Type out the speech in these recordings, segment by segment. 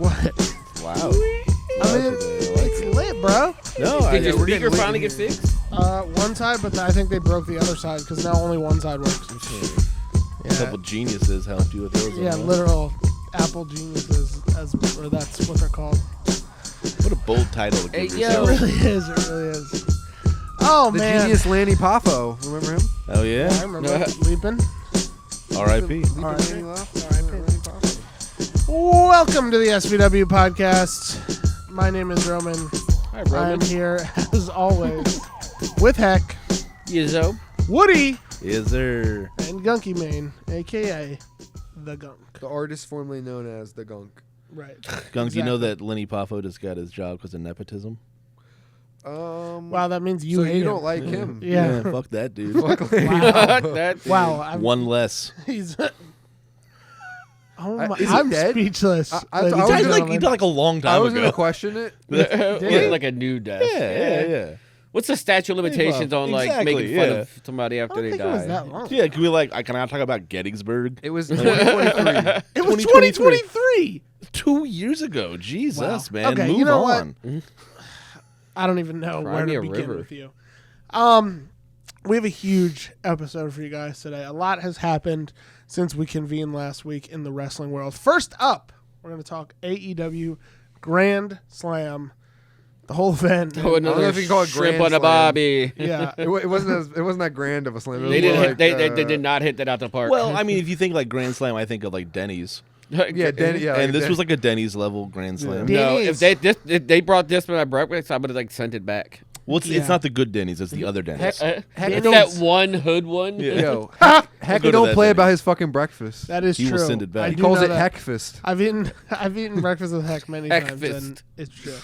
What? Wow. I mean, it's lit, bro. No, Did your speaker finally get fixed? One side, but I think they broke the other side because now only one side works. A couple geniuses helped you with those. Yeah, literal Apple geniuses, or that's what they're called. What a bold title to give It yourself. really is. It really is. Oh, the man. genius Lanny Poffo. Remember him? Oh, yeah? I remember Leaping. R.I.P. R.I.P. Welcome to the SVW podcast. My name is Roman. Hi, Roman. I'm here, as always, with Heck, Yizzo. Woody, Is there... and Gunky Mane, a.k.a. The Gunk. The artist formerly known as the Gunk. Right. Gunk, do you know that Lenny Poffo just got his job because of nepotism? Wow, that means you so hate you him. don't like him. Yeah. Fuck that dude. Fuck Lanny Wow. Poffo. That Wow. One less. He's... Oh my! Is he I'm dead? speechless. I ladies was and gonna- gentlemen. He died like a long time I was ago. going to question it. Did like a new death. Yeah. What's the statute of limitations on like Exactly, making fun yeah. of somebody I after don't they think die? it was that long. Yeah, can we can I talk about Gettysburg? It was 2023. It was 2023. 2 years ago. Jesus, Wow. man. Okay, Move you know on. what? I don't even know Cry where me to a begin river. with you. We have a huge episode for you guys today. A lot has happened since we convened last week in the wrestling world. First up, we're going to talk AEW Grand Slam, the whole event. Oh, don't know another if you can call it shrimp Grand on a Slam. bobby. Yeah. it wasn't that grand of a slam. It They was didn't. more Hit, like, they did not hit that out the park. Well, I mean, if you think like Grand Slam, I think of like Denny's. Yeah, Danny, yeah. And this was like a Denny's level Grand Slam. Yeah. no. Denny's. If they brought this to my breakfast, I would have like sent it back. Well, it's not the good Denny's. It's the other Denny's. Heck It's don't- that one hood one. Yeah. Yo, We'll Heck go to don't that play Denny's. about his fucking breakfast. That is He true. will send it back. I He do calls know it that. Heckfist. I've eaten breakfast with Heck many times, and Heckfist. it's true.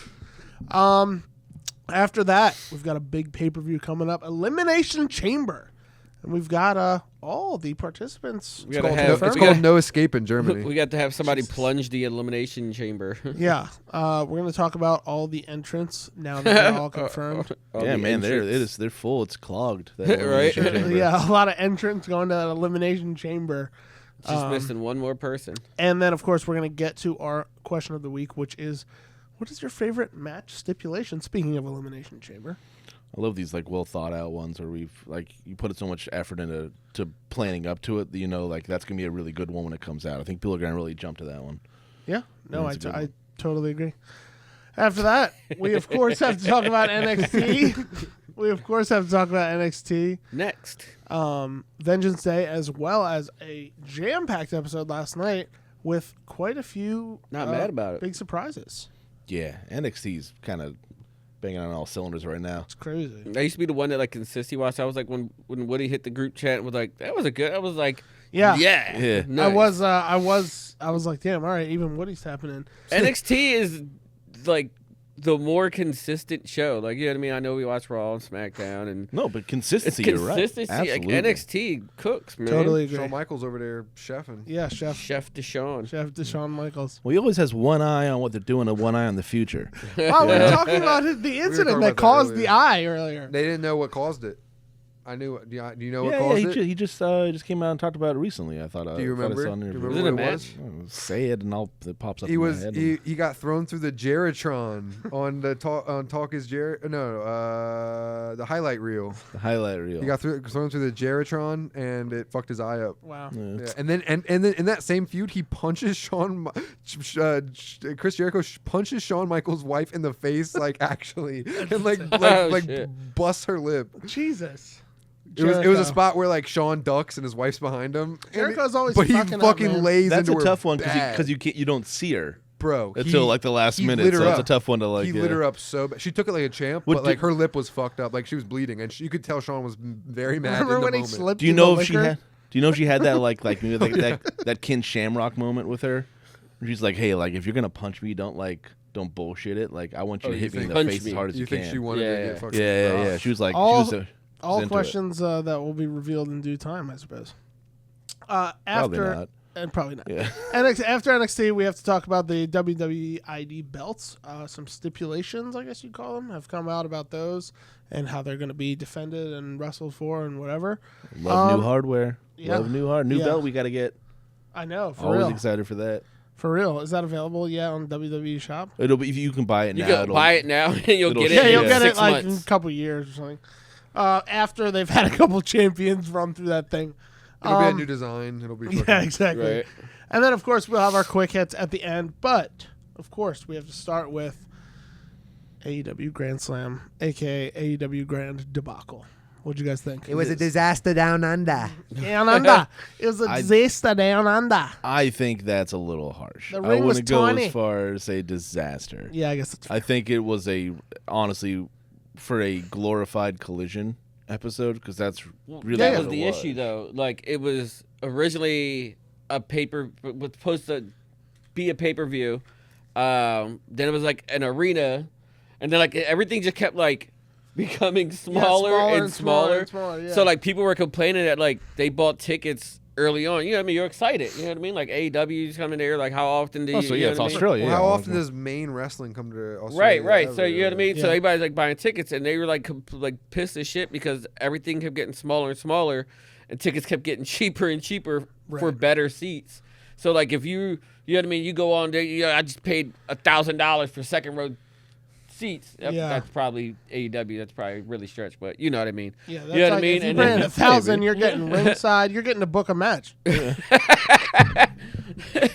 After that, we've got a big pay-per-view coming up, Elimination Chamber, and we've got all the participants. We gotta have- It's we called gotta- No Escape in Germany. We got to have somebody plunge the elimination chamber. Yeah, we're going to talk about all the entrants now that they're all confirmed. All Yeah, the man, entrants. they're full. It's clogged. That Right? elimination chamber. Yeah, a lot of entrants going to that Elimination Chamber. Just missing one more person. And then, of course, we're going to get to our question of the week, which is, what is your favorite match stipulation? Speaking of Elimination Chamber. I love these like well thought out ones where we've like you put so much effort into planning up to it that you know like that's gonna be a really good one when it comes out. I think people are gonna really jump to that one. Yeah, no, That's a good I one. totally agree. After that, we, of course, have to talk about NXT. Next. Vengeance Day, as well as a jam-packed episode last night with quite a few Not mad about it. big surprises. Yeah, NXT's kind of banging on all cylinders right now. It's crazy. I used to be the one that like consistently watched. I was like when Woody hit the group chat and was like, that was a good. I was like, Yeah. yeah. Yeah. I was like, damn, all right, even Woody's tapping in. NXT is like the more consistent show. Like, you know what I mean? I know we watch Raw and SmackDown and No, but it's consistency. You're right. consistency. Like Absolutely. NXT cooks, man. Totally agree. Shawn Michaels over there chefing. Yeah, Chef Deshaun Michaels. Well, he always has one eye on what they're doing and one eye on the future. Wow, we were talking about the incident talking that about that caused the earlier. eye earlier. They didn't know what caused it. I knew. Do you know what yeah, caused it? he just came out and talked about it recently. I thought. Do you remember? I saw an Do you interview. remember what Was it it a was? Say it and it pops up. He in was my head. he got thrown through the Geritron on the Talk is the highlight reel. the highlight reel. He got thrown through the Geritron and it fucked his eye up. Wow. Yeah. Yeah. And then in that same feud, he punches Chris Jericho punches Shawn Michaels' wife in the face, like actually, and like Shit. busts her lip. Jesus. It was a Jericho. spot where like Shawn ducks and his wife's behind him. And Jericho's always but he fucking up, fucking man. lays That's into a her tough one bad. because you don't see her bro until like the last he minute. lit her So it's a up. tough one to like. He lit her up so bad. She took it like a champ, What but like did- her lip was fucked up. Like she was bleeding, and you could tell Shawn was very mad. Remember in the when he moment. slipped Do you in know the if she liquor? had? Do you know if she had that like maybe like that Ken Shamrock moment with her? Where she's like, hey, like if you're gonna punch me, don't bullshit it. Like I want you Oh, to you hit me in think- the Punch face me. as hard as you, You think can. she wanted Yeah, to yeah. get fucking Yeah. She was like, All- she was All into it. questions that will be revealed in due time, I suppose. Probably After not. and probably not. Yeah. After NXT, we have to talk about the WWE ID belts. Some stipulations, I guess you'd call them, have come out about those and how they're going to be defended and wrestled for and whatever. Love new hardware. yeah. Love new Yeah. belt. We got to get. I know, for Always real. excited for that. For real, is that available yet on WWE Shop? It'll be if you can buy it You now. can buy it now and you'll it'll get it. Yeah, ship. you'll in get it 6 like in months. a couple years or something. After they've had a couple champions run through that thing. It'll be a new design. It'll be fucking, Yeah, exactly. Right. And then, of course, we'll have our quick hits at the end. But, of course, we have to start with AEW Grand Slam, a.k.a. AEW Grand Debacle. What'd you guys think? It was a disaster down under. Down under. It was a disaster down under. I think that's a little harsh. The I ring was wouldn't go tiny. as far as say disaster. Yeah, I guess it's I think it was honestly, for a glorified collision episode, because that's really That what was it the issue, though. Like, it was originally was supposed to be a pay-per-view. Then it was like an arena, and then like everything just kept like becoming smaller and smaller. yeah. So like people were complaining that like they bought tickets early on. You know what I mean? You're excited. You know what I mean? Like AEW's coming there. Like how often do you? Oh, so you yeah, know it's what I mean? Australia. Well, yeah. how often does main wrestling come to Australia? Right. So you know what I mean. Yeah. So everybody's like buying tickets, and they were like pissed as shit because everything kept getting smaller and smaller, and tickets kept getting cheaper and cheaper for Right. better seats. So like if you know what I mean, you go on there. I just paid $1,000 for second row seats. Yeah. That's probably AEW. That's probably really stretched, but you know what I mean. Yeah, that's you know what I like mean. if you And paying then- 1,000, you're getting ringside. You're getting to book a match.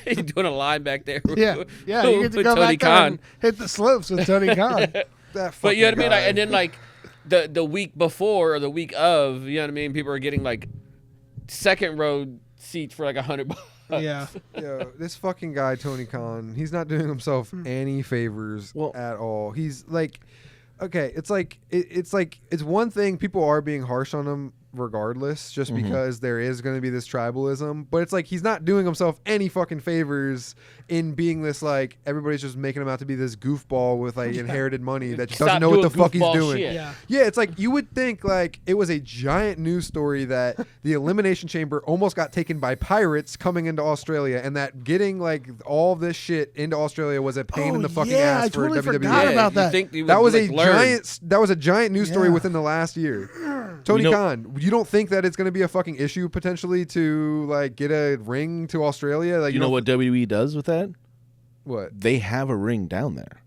You're doing a line back there. Yeah, yeah. You get to with go Tony back there Khan. and hit the slopes with Tony Khan. But you know what I mean? Like, and then like the week before or the week of, you know what I mean? People are getting like second row seats for like $100. Yeah. Yo, this fucking guy Tony Khan, he's not doing himself any favors at all. He's like, okay, it's like it's one thing, people are being harsh on him regardless, just because there is going to be this tribalism, but it's like he's not doing himself any fucking favors in being this, like, everybody's just making him out to be this goofball with like inherited money that Stop doesn't know what the doing fuck he's goofball doing. shit. Yeah. Yeah, it's like you would think like it was a giant news story that the Elimination Chamber almost got taken by pirates coming into Australia, and that getting like all this shit into Australia was a pain in the fucking ass I for totally WWE. forgot about you that. think you That would, was like, a learn. giant news story Yeah. within the last year. Tony Khan, you don't think that it's going to be a fucking issue potentially to like get a ring to Australia? Like You know what WWE does with that? What? They have a ring down there.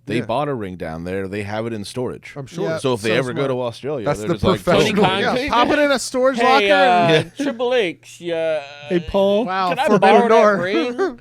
They Yeah. bought a ring down there. They have it in storage. I'm sure. Yeah. So if they So ever go smart. to Australia, That's they're the just like, professional- Tony Khan, Yeah, pop it in a storage locker. Hey, And, Triple H, yeah. hey, Paul. Wow, Can I forbidden borrow door. that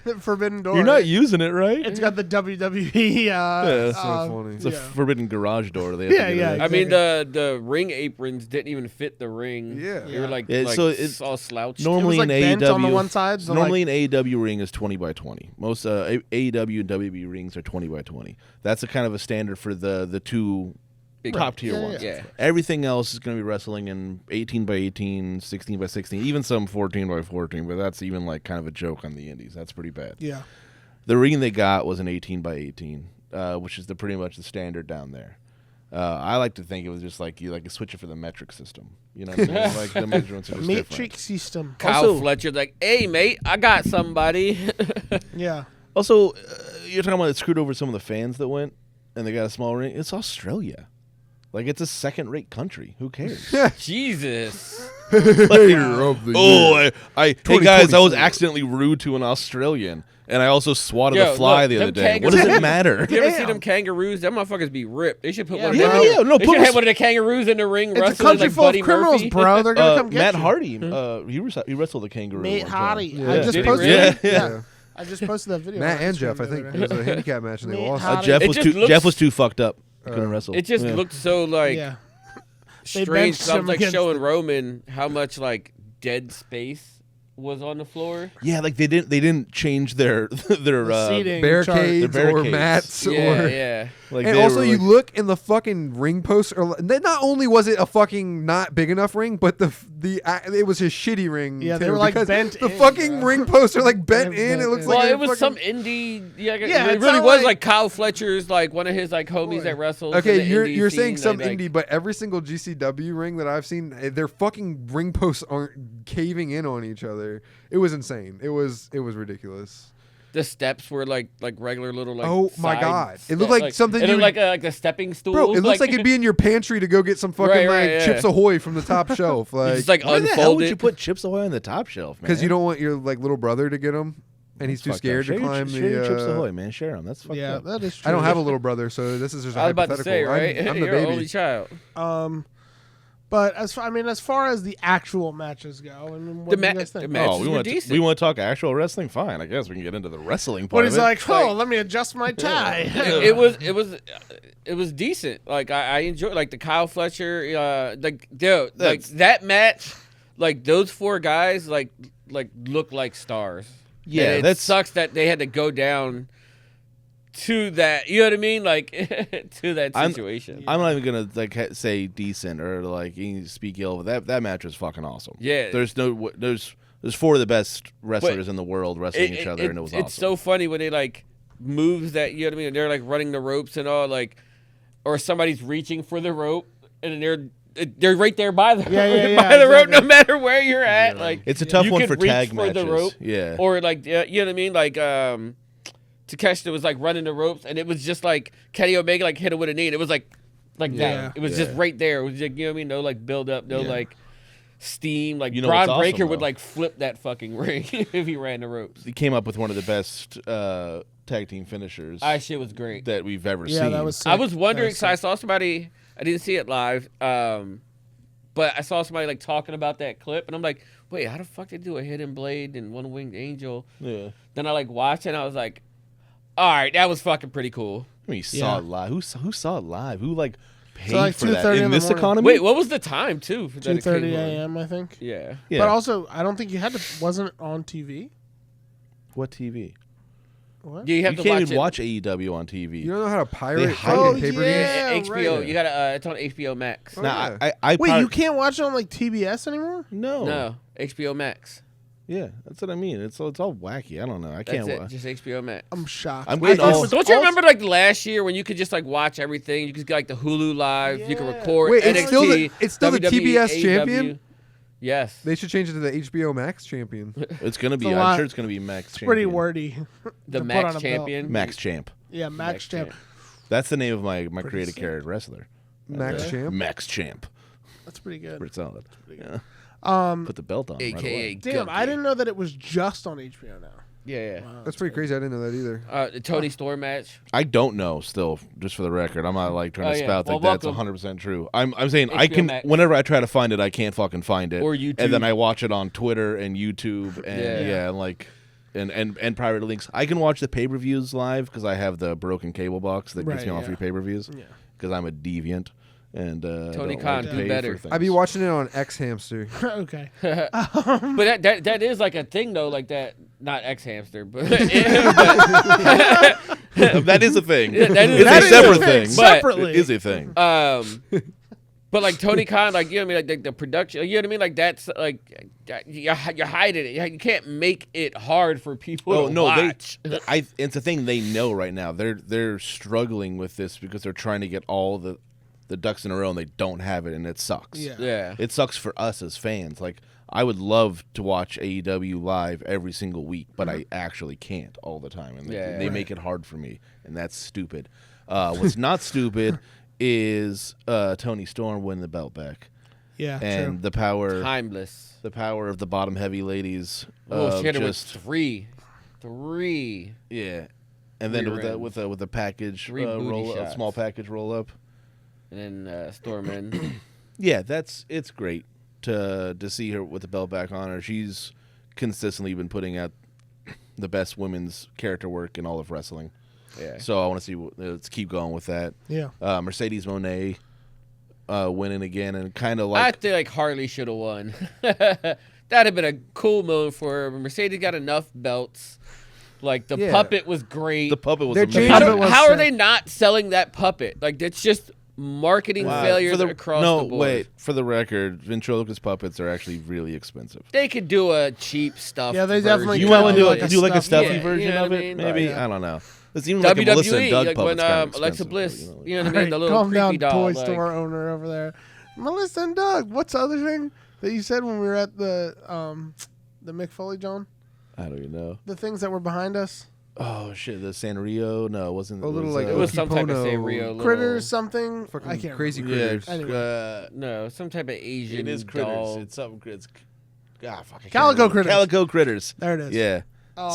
ring? Forbidden door. You're not using it, right? It's got the WWE. that's so funny. It's a yeah. forbidden garage door. They have Yeah, to get yeah. it. I mean, the ring aprons didn't even fit the ring. Yeah. They were like, Yeah, like so it's all slouched. Normally It was, like, an bent on the AEW, one side, so, normally an AEW ring is 20 by 20. Most AEW and WWE rings are 20 by 20. That's a kind of a standard for the two Big top tier Yeah, ones. yeah. Everything else is going to be wrestling in 18 by 18, 16 by 16, even some 14 by 14. But that's even like kind of a joke on the indies. That's pretty bad. Yeah. The ring they got was an 18 by 18, which is pretty much the standard down there. I like to think it was just like you like switch it for the metric system. You know what I mean? Like the measurements are just different. Matrix system. Kyle Also- Fletcher's like, hey, mate, I got somebody. Yeah. Also, you're talking about it screwed over some of the fans that went and they got a small ring. It's Australia. Like, it's a second-rate country. Who cares? Jesus. Hater of the year. hey guys, I was 2024. accidentally rude to an Australian, and I also swatted Yo, a fly look, the other them day. What does kangaroos- it matter? You ever see Damn. them kangaroos? Them motherfuckers be ripped. They should put one of Yeah, them. yeah, no, they put should a- have one of the kangaroos in the ring It's a wrestling country like full Buddy of criminals, Murphy. bro. They're gonna come get Matt you. Hardy, he wrestled the kangaroo. Nate one time. Hardy. Yeah. I just Did he posted. really? it. Yeah. I just posted that video. Matt on and Instagram Jeff, I the think other it was day. a handicap match and they Nate lost. Hardy. Jeff It was just too. looks- Jeff was too fucked up. He couldn't wrestle. It just Yeah. looked so like Yeah. They strange. benched So I was him like against showing the- Roman how much like dead space was on the floor. Yeah, like they didn't change their seating Barricades The or barricades. mats Yeah, or yeah. like and they also were, you like- look in the fucking ring post or not only was it a fucking not big enough ring, but it was his shitty ring. Yeah, they too, were, like, because bent the in, fucking bro. ring posts are like bent They're in. It bent looks in. like Well, a it was fucking- some indie. Yeah, Yeah, it it's really not was like- like Kyle Fletcher's, like one of his like homies Boy. that wrestles. Okay, in the indie you're scene, saying some like, indie, but every single GCW ring that I've seen, their fucking ring posts aren't caving in on each other. It was insane. It was ridiculous. The steps were like regular little like. Oh my side God. It step- looked like something It you looked would- like a stepping stool. Bro, it looks like it'd be in your pantry to go get some fucking Right, yeah. Chips Ahoy from the top shelf, You like just like Why the hell would unfolded. you put Chips Ahoy on the top shelf, man? because you don't want your like little brother to get them. and he's too Fucked up. scared to Share your- climb share your chips the. ahoy, man. Share them. That's fucked Yeah, up. that is true. I don't have a little brother, so this is just a I was about to hypothetical. say, right? I'm the You're an baby. only child. But as far as the actual matches go, I mean, what do you guys think? matches were we decent. want to talk actual wrestling? Fine. I guess we can get into the wrestling part But he's of it. like, oh, let me adjust my tie. It was decent. Like I enjoyed like the Kyle Fletcher, like that match, like those four guys like look like stars. Yeah, and it sucks that they had to go down to that. You know what I mean? Like to that situation. I'm not even gonna like say decent or like speak ill, but that match was fucking awesome. Yeah. There's four of the best wrestlers in the world wrestling each other, and it was awesome. It's so funny when they like moves that, you know what I mean? They're like running the ropes and all, like, or somebody's reaching for the rope and they're right there by the rope, no matter where you're at. Yeah. Like it's a tough one for reach tag for matches. the rope, yeah, or like you know what I mean, like Takeshita was like running the ropes, and it was just like Kenny Omega like hit him with a knee, and it was like that. It was just right there. It was like, you know what I mean, no like build up, no like steam. Like Braun Breaker would like flip that fucking ring if he ran the ropes. He came up with one of the best tag team finishers. Shit was great that we've ever seen. Yeah, that was sick. I was wondering, so I saw somebody. I didn't see it live, but I saw somebody like talking about that clip, and I'm like, wait, how the fuck they do a hidden blade and one winged angel? Yeah. Then I like watched it, and I was like, all right, that was fucking pretty cool. I mean, you saw it live. Who saw it live? Who like paid like for that 2:30 in in this the morning. economy? Wait, what was the time too? For 2:30 a.m. I think. Yeah. But also, I don't think you had to. Wasn't it on TV? What TV? What? Yeah, you have You to can't watch even watch AEW on TV. You don't know how to pirate hide fucking it. pay-per-views? Yeah, HBO. right. You got it's on HBO Max. Oh, Nah, yeah. I Wait, you can't watch it on like TBS anymore? No. No, HBO Max. Yeah, that's what I mean. It's all wacky. I don't know. I That's can't it. watch. Just HBO Max. I'm shocked. I'm getting all. Don't you remember like last year when you could just like watch everything? You could get like the Hulu Live. You could record. Wait, NXT, it's still the WWE, TBS AEW. champion? Yes. They should change it to the HBO Max champion. It's gonna be. It's a I'm lot. sure it's gonna be Max. It's pretty Champion. wordy. The to put Max on a belt. champion. Max Champ. Yeah, Max Champ. That's the name of my creative character wrestler. Max Champ? Max Champ. That's pretty good. Pretty solid. Yeah. Um, Put the belt on. AKA Right damn, I didn't know that it was just on HBO now. Yeah. Wow, That's pretty crazy. I didn't know that either. The Tony Storm match. I don't know. Still, just for the record, I'm not like trying to yeah. spout Well, like that's welcome. 100% true. I'm saying I HBO can. Max. Whenever I try to find it, I can't fucking find it. Or YouTube. And then I watch it on Twitter and YouTube and like. And private links. I can watch the pay-per-views live because I have the broken cable box that gets me all free pay-per-views. Yeah. Because I'm a deviant and Tony don't Khan, like to do pay better. for things. I'd be watching it on X Hamster. Okay. But that is like a thing though, like that. Not X Hamster, but That is a thing. Yeah, that is- it's that a is separate a thing. thing. Separately. It is a thing. But like Tony Khan, like, you know what I mean, like the production, you know what I mean, like that's like you're hiding it. You can't make it hard for people to watch. It's a thing they know right now. They're struggling with this because they're trying to get all the ducks in a row and they don't have it, and it sucks. Yeah. It sucks for us as fans. Like, I would love to watch AEW live every single week, but I actually can't all the time, and they make it hard for me, and that's stupid. What's not stupid is Tony Storm winning the belt back. Yeah, and true. the power, Timeless. the power of the bottom heavy ladies. Oh, she hit it with just three. yeah, and then with a package Three booty roll, a shots. small package roll up. And then Storm in. Yeah, it's great to see her with the belt back on her. She's consistently been putting out the best women's character work in all of wrestling. Yeah. So I want to see. Let's keep going with that. Yeah. Mercedes Moné winning again, and kind of I like think like Harley should have won. That'd have been a cool moment for her. Mercedes got enough belts. Like the puppet was great. the puppet was They're amazing. changing- How are they not selling that puppet? Like that's just marketing failures across the board. No, wait. For the record, ventriloquist puppets are actually really expensive. They could do a cheap stuff. Yeah, they definitely You could. want to Like a do like a stuffy- stuffy Yeah, version you know of what I it? mean? Maybe Yeah. I don't know. It's even like a WWE, Melissa and Doug like when puppet's kind of Alexa expensive, Bliss, you know, you know what I All right, mean, the little calm down, creepy doll. toy like- store owner over there. Melissa and Doug. What's the other thing that you said when we were at the Mick Foley, John? I don't even know. The things that were behind us. Oh shit, the Sanrio? No, it wasn't. A little, was, like, It was Okie some type of Pono. Sanrio. little- Critters, something. Fucking I can't crazy remember. critters. No, some type of Asian It is critters. doll. It's something. It's fuck. I can't Calico remember. Critters. Calico critters. There it is. Yeah.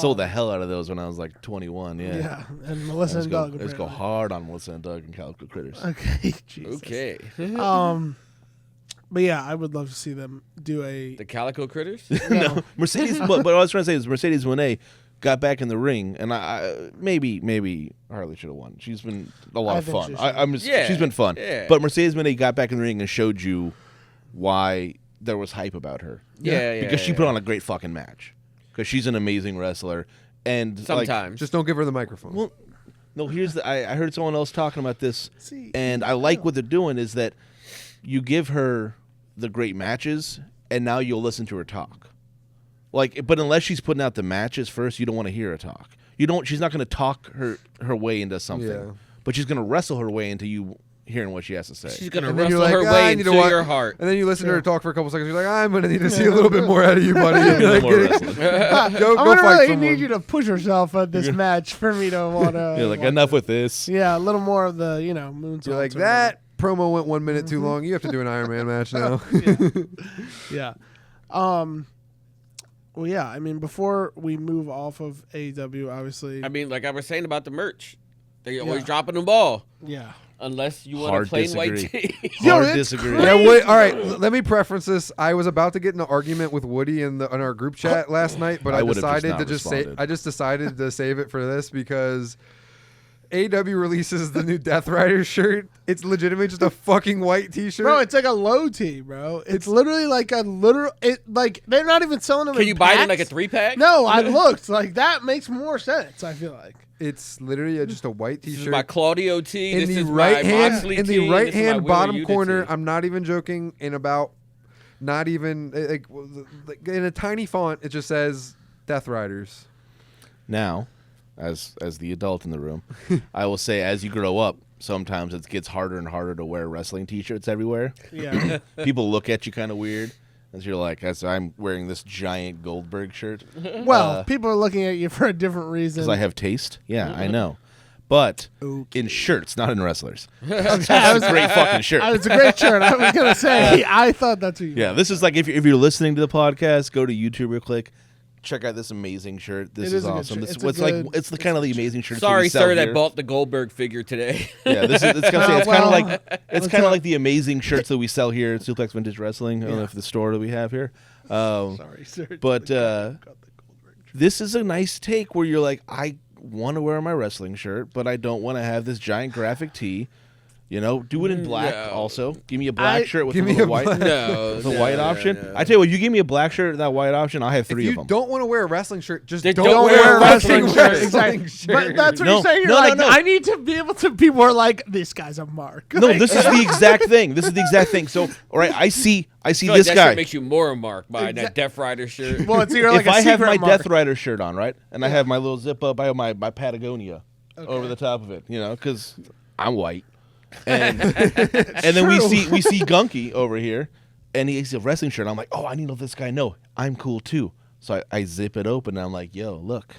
Sold the hell out of those when I was like 21. Yeah. Yeah, and Melissa and Doug. Let's go hard on Melissa and Doug and Calico Critters. Okay, Jesus. Okay. But yeah, I would love to see them do The Calico Critters? No, Mercedes. But what I was trying to say is Mercedes Moné got back in the ring, and I maybe Harley should have won. She's been a lot of fun. She's been fun. Yeah. But Mercedes Moné got back in the ring and showed you why there was hype about her. Yeah. Because she put on a great fucking match. Because she's an amazing wrestler, and Sometimes. Just don't give her the microphone. Well, no. Here's I heard someone else talking about this, and I like what they're doing is that you give her the great matches, and now you'll listen to her talk. But unless she's putting out the matches first, you don't want to hear her talk. She's not going to talk her way into something, but she's going to wrestle her way into you hearing what she has to say. She's going to wrestle her way into your heart. And then you listen to her talk for a couple seconds. You're like, I'm going to need to see a little bit more out of you, buddy. I'm I'm going to really need you to push yourself at this match for me to want to. You're like, enough with this. Yeah, a little more of the, moonsaults. You're like, that promo went 1 minute too long. You have to do an Iron Man match now. Yeah. Well, yeah, I mean, before we move off of AEW, obviously. I mean, like I was saying about the merch. They're always dropping the ball. Yeah. Unless you want a plain white tee. Hard disagree. Yeah, wait, all right, let me preference this. I was about to get in an argument with Woody in our group chat last night, but I decided to save it for this because AEW releases the new Death Rider shirt. It's legitimately just a fucking white T-shirt. Bro, it's like a low tee, bro. It's literally like a literal. They're not even selling them. Can you buy it in like a 3-pack? No, I looked. Like that makes more sense. I feel like it's literally just a white T-shirt. This is my Claudio tee. In this the is right my hand, Moxley in tee. the right This is my hand Wheeler bottom Yuta corner. tee. I'm not even joking. Not even in a tiny font. It just says Death Riders. Now, as the adult in the room, I will say, as you grow up, sometimes it gets harder and harder to wear wrestling T-shirts everywhere. yeah. People look at you kind of weird, as you're like, as I'm wearing this giant Goldberg shirt. Well, people are looking at you for a different reason. Because I have taste. Yeah, I know. But in shirts, not in wrestlers. That That's a great fucking shirt. It's a great shirt. I was gonna say. I thought that's what you. Yeah, this is like if you're listening to the podcast, go to YouTube real quick. Check out this amazing shirt. This is awesome. It's the kind of the amazing shirt. Sorry, sir, that bought the Goldberg figure today. Yeah, it's kind of like the amazing shirts that we sell here at Suplex Vintage Wrestling. I don't know if the store that we have here. Sorry, sir. But this is a nice take where you're like, I want to wear my wrestling shirt, but I don't want to have this giant graphic tee. Do it in black also. Give me a black shirt with a white. The white option. No. I tell you what, you give me a black shirt and that white option, I'll have 3 of If them. you don't want to wear a wrestling shirt, just don't wear a wrestling shirt. Exactly. But that's what No. you're saying. No, You're no. I need to be able to. People are like, this guy's a mark. No, this is the exact thing. So, all right, I see Like this that guy. shirt makes you more a mark by that Death Rider shirt. Well, it's like if I have my mark. Death Rider shirt on, right, and I have my little zip up, I have my Patagonia over the top of it, because I'm white. And then we see Gunky over here, and he has a wrestling shirt. I'm like, oh, I need to let this guy know I'm cool too. So I zip it open, and I'm like, yo, look,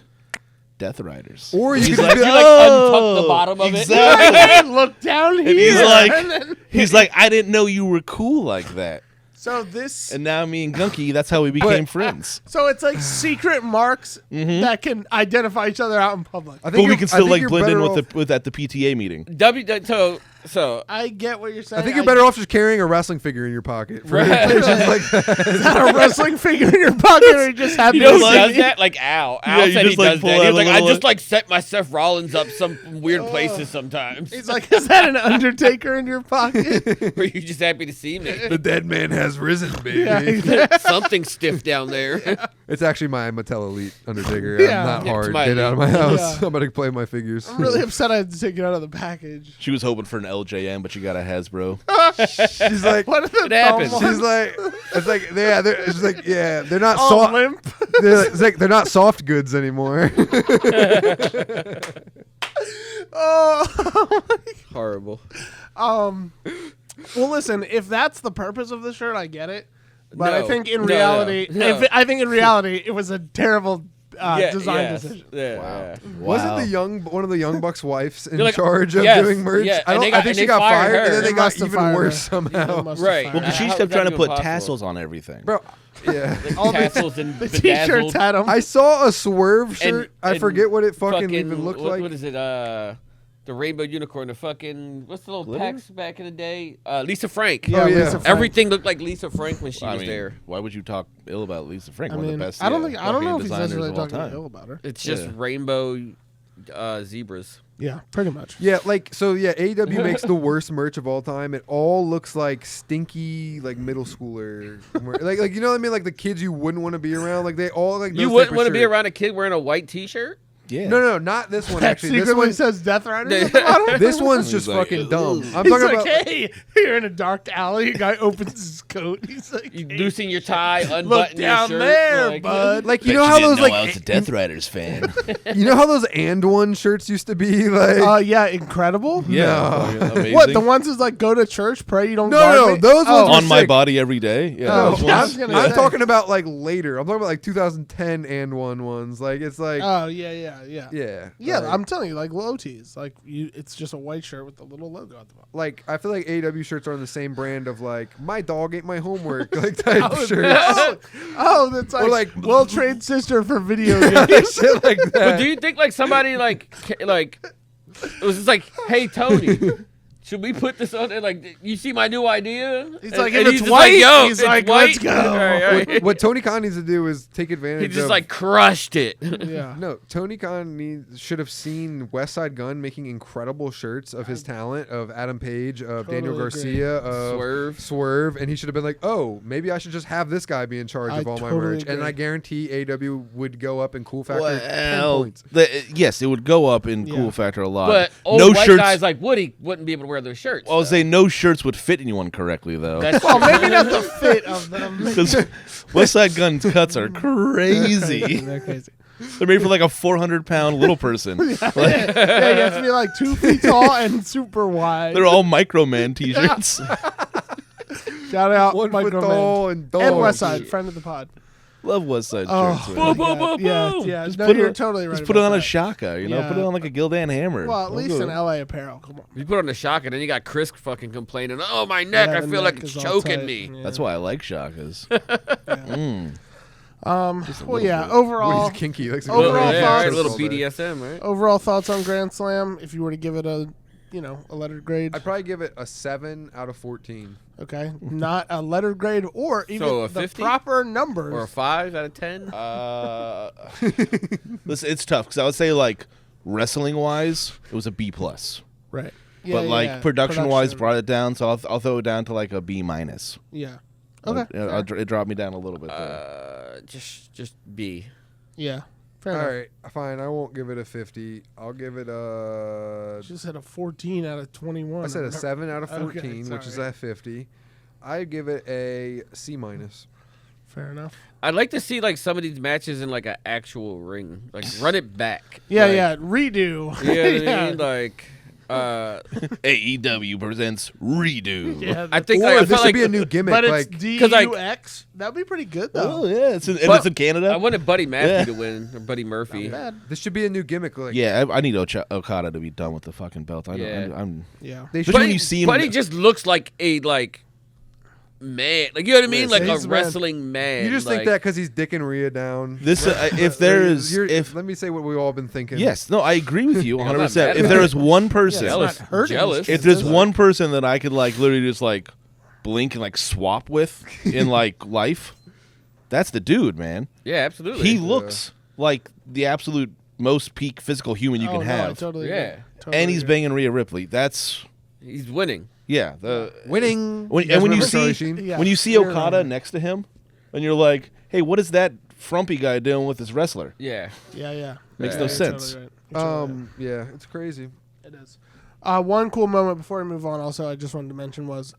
Death Riders. Or he's you like, untuck the bottom of exactly. Look down here. And he's like, I didn't know you were cool like that. So this. And now me and Gunky, that's how we became friends. So it's like secret marks that can identify each other out in public. But we can still like blend in with at the PTA meeting. So I get what you're saying. I think you're better off just carrying a wrestling figure in your pocket. For occasions like that. Is that a wrestling figure in your pocket, or you just happy you know to who see does me? that? Like Al. Yeah, Al you said just, he like, does pull that. out He's a like, I little, just like set my Seth Rollins up some weird places sometimes. He's like, is that an Undertaker in your pocket? Or you just happy to see me? The dead man has risen, baby. Yeah. Something stiff down there. It's actually my Mattel Elite Undertaker. Yeah. I'm not Yeah, hard. it's my Get out of my Elite. house. Yeah. I'm about to play my figures. I'm really upset I had to take it out of the package. She was hoping for an LJN, but she got a Hasbro. She's like, What are the It happens. dumb she's ones? like, it's like, it's like, yeah, they're not All soft. limp. It's like they're not soft goods anymore. Oh. Horrible. Well, listen. If that's the purpose of the shirt, I get it. But No. I think in No, reality, no. I think in reality, it was a terrible design decision. Yeah. Wasn't one of the Young Bucks' wives in They're like, charge of doing merch? Yeah, I think she got fired, and then they got even worse somehow. Right. Well, because she kept trying to put tassels on everything. Bro, yeah. All tassels and the t-shirts had them. I saw a Swerve shirt. I and forget what it fucking even looked like. What is it? The Rainbow Unicorn, the fucking, what's the little packs back in the day? Lisa Frank. Yeah, Lisa Frank. Everything looked like Lisa Frank when she was there. Why would you talk ill about Lisa Frank? One of the best. I don't know if he's designers necessarily of all talking time. ill about her. It's just rainbow zebras. Yeah, pretty much. Yeah, AEW makes the worst merch of all time. It all looks like stinky, like middle schooler, like you know what I mean, like the kids you wouldn't want to be around. Like they all like. You wouldn't want to be around a kid wearing a white T-shirt. Yeah. No, not this one. Actually, this one says Death Riders. At the bottom. This one's just fucking dumb. I'm He's talking like, about. hey, you're in a dark alley. A guy opens his coat. He's like, You loosening your tie, look unbuttoning your down shirt. there, bud. Like you know how those I was a Death Riders fan. you know how those and one shirts used to be like. Yeah, incredible. Yeah. No. Amazing. What, the ones is like go to church, pray you don't No, guard no, me? those ones were on my sick. body every day? Yeah. Oh, those I ones. was gonna I'm say. talking about like later. I'm talking about like 2010 and one ones. Like it's like Oh yeah. Yeah, like- I'm telling you, like low tees, like it's just a white shirt with a little logo at the bottom. Like I feel like AEW shirts are on the same brand of like my dog ate my homework like type shirts. That's Or, like like- World Trade Sister for video games. Shit like that. But do you think like somebody like it was just like, hey Tony, should we put this on there? Like, you see my new idea? He's like, And if he's it's just white, yo, he's it's like, white. let's go. All right. What Tony Khan needs to do is take advantage He just of like crushed it. Yeah. No, Tony Khan should have seen West Side Gun making incredible shirts of his talent, of Adam Page, of Daniel Totally Garcia, of Swerve. and he should have been like, oh, maybe I should just have this guy be in charge of all my totally merch. And agree. I guarantee AEW would go up in cool factor 10 Well, points. yes, it would go up in Yeah. cool factor a lot. But old no white shirts. guys like Woody wouldn't be able to wear those shirts. I was saying no shirts would fit anyone correctly though. That's Well, maybe not the fit of them. Because West Side Gun's cuts are crazy. They're crazy. They're made for like a 400-pound little person. Like, Yeah, you have to be like 2 feet tall and super wide. they're all Microman t-shirts. Shout out 1 foot Microman. tall and dog. And Westside, friend of the pod. Love West Side Oh, shirts. Boom, man. boom, boom, yeah, boom. yeah. Just No, put you're it- totally right. Just put it about on a that. shaka, you know? Yeah. Put it on like a Gildan hammer. Well, at Don't least go- in LA apparel. Come on. You put on the shock and then you got Chris fucking complaining, oh, my neck, Yeah, I the feel neck like it's is all choking tight. me. Yeah. That's why I like shakas. Well, yeah. Overall, Woody's kinky. Like Overall yeah, thoughts? right, a little BDSM, right? overall thoughts on Grand Slam. If you were to give it a lettered grade, I'd probably give it a 7 out of 14. okay, not a lettered grade or even So a the 50? proper numbers. Or a 5 out of 10? Listen, it's tough because I would say like wrestling wise, it was a B plus. right. But like production wise, Production. brought it down. So I'll throw it down to like a B minus. Yeah. Okay. It dropped me down a little bit. There. Just B. Yeah. Fair All enough. right, fine. I won't give it a 50. I'll give it a. Just had a 14 out of 21. I said a 7 out of Okay, 14, which is sorry. at 50. I give it a C minus. Fair enough. I'd like to see like some of these matches in like an actual ring. Like run it back. Yeah, Like, yeah. Redo. You know what Yeah. I mean? Like AEW presents Redo. Yeah, I think Or like, I this felt should like be a new gimmick. but it's like, DUX. That'd be pretty good though. Oh yeah, it's But in Canada. I wanted Buddy Matthew Yeah. to win or Buddy Murphy. Not bad. this should be a new gimmick. Like, Yeah, I need Okada to be done with the fucking belt. Yeah. I'm Yeah. they But should. when you see him, Buddy just looks like a man. Like you know what I mean? Yes, Like a he's a man. wrestling man. You just like, think that because he's dicking Rhea down. this if there is let me say what we've all been thinking. yes, no, I agree with you 100. mad percent at If there it. is one person, Yeah, Jealous. it's not hurting. Jealous. if there's one person that I could like literally just like blink and like swap with in like life, that's the dude, man. Yeah, absolutely. He looks like the absolute most peak physical human you Oh, can no, I have, totally Yeah. agree. Totally and he's agree. banging Rhea Ripley. That's He's winning. yeah. The Winning. When- You guys and when you remember Charlie see- Sheen? Yeah. when you see You're Okada right. next to him, and you're like, hey, what is that frumpy guy doing with this wrestler? Yeah. Yeah. Makes Yeah, no you're sense. Totally right. You're totally right. Yeah, it's crazy. It is. One cool moment before we move on, also, I just wanted to mention was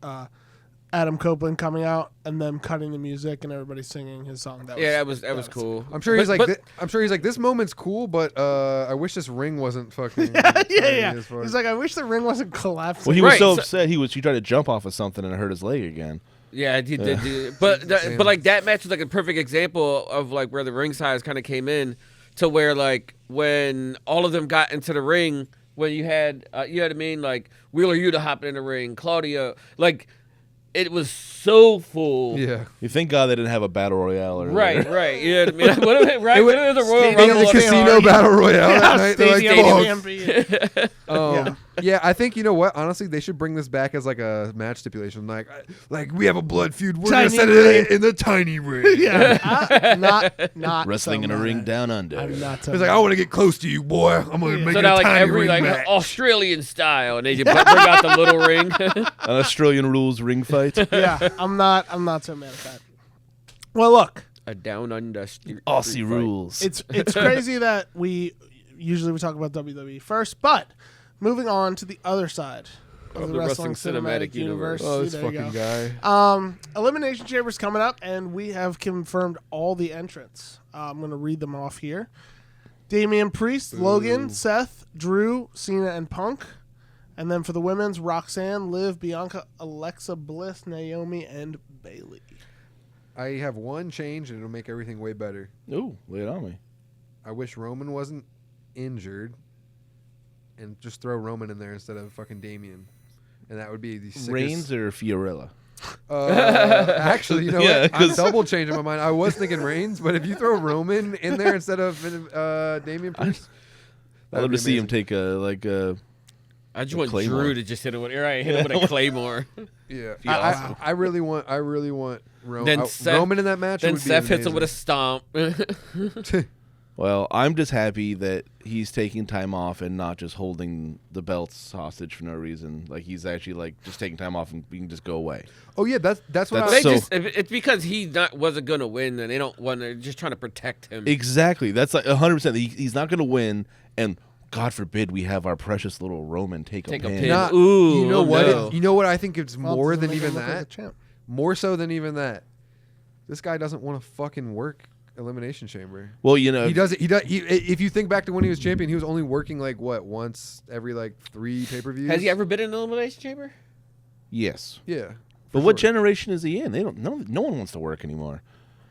Adam Copeland coming out and them cutting the music and everybody singing his song. That was cool. I'm sure But- he's like. but- I'm sure he's like. This moment's cool, but I wish this ring wasn't fucking. yeah. tiny as fuck." He's like, I wish the ring wasn't collapsing. Well, he was Right, so so- upset. He tried to jump off of something and hurt his leg again. Yeah, he did. But Damn. but like that match was like a perfect example of like where the ring size kind of came in to where like when all of them got into the ring, when you had you know what I mean, like Wheeler Yuta hopping in the ring, Claudio, like it was so full. Yeah. You thank God they didn't have a battle royale. Or Right. You know what I mean? What if it, right? What if it was a Royal Stadium Rumble? The casino battle royale that night. They're Stadium like, fuck. Yeah, I think you know what. Honestly, they should bring this back as like a match stipulation. Like we have a blood feud. We're gonna set it in the tiny ring. Yeah, not wrestling in a ring down under. I'm not. He's like, I want to get close to you, boy. I'm gonna make So it now a like tiny every ring like match. Australian style, and they just bring out the little ring. An Australian rules ring fight. Yeah, I'm not so mad at that. Well, look, A down under street Aussie fight. rules. it's crazy that we talk about WWE first, but moving on to the other side of the Wrestling Cinematic Universe. Oh, this There you fucking go. guy. Elimination Chamber's coming up, and we have confirmed all the entrants. I'm going to read them off here. Damian Priest, Logan, Seth, Drew, Cena, and Punk. And then for the women's, Roxanne, Liv, Bianca, Alexa Bliss, Naomi, and Bayley. I have one change, and it'll make everything way better. Ooh, lay it on me. I wish Roman wasn't injured, and just throw Roman in there instead of fucking Damian, and that would be the sickest. Reigns or Fiorella? Actually, you know Yeah, what? I'm 'cause- double changing my mind. I was thinking Reigns, but if you throw Roman in there instead of Damian Priest, I'd love to see him take a I just want Claymore. Drew to just hit him with a Claymore. Yeah, Be awesome. I really want Roman. Then Seth- Roman in that match. Then would be Seth hits him with a amazing. stomp. Well, I'm just happy that he's taking time off and not just holding the belts hostage for no reason. Like he's actually like just taking time off and we can just go away. Oh yeah, that's what That's I. They so- it's because he wasn't going to win, and they don't want. They're just trying to protect him. Exactly. That's like 100%. He's not going to win, and God forbid we have our precious little Roman take a pin. Not- Ooh, you know what? no. You know what? I think it's Well, more doesn't than make him even look like a that. champ. More so than even that. This guy doesn't want to fucking work Elimination Chamber. Well, you know, He does it. If you think back to when he was champion, he was only working like what once every like 3 pay-per-views. Has he ever been in an Elimination Chamber? yes. Yeah. But what generation is he in? They don't. No one wants to work anymore.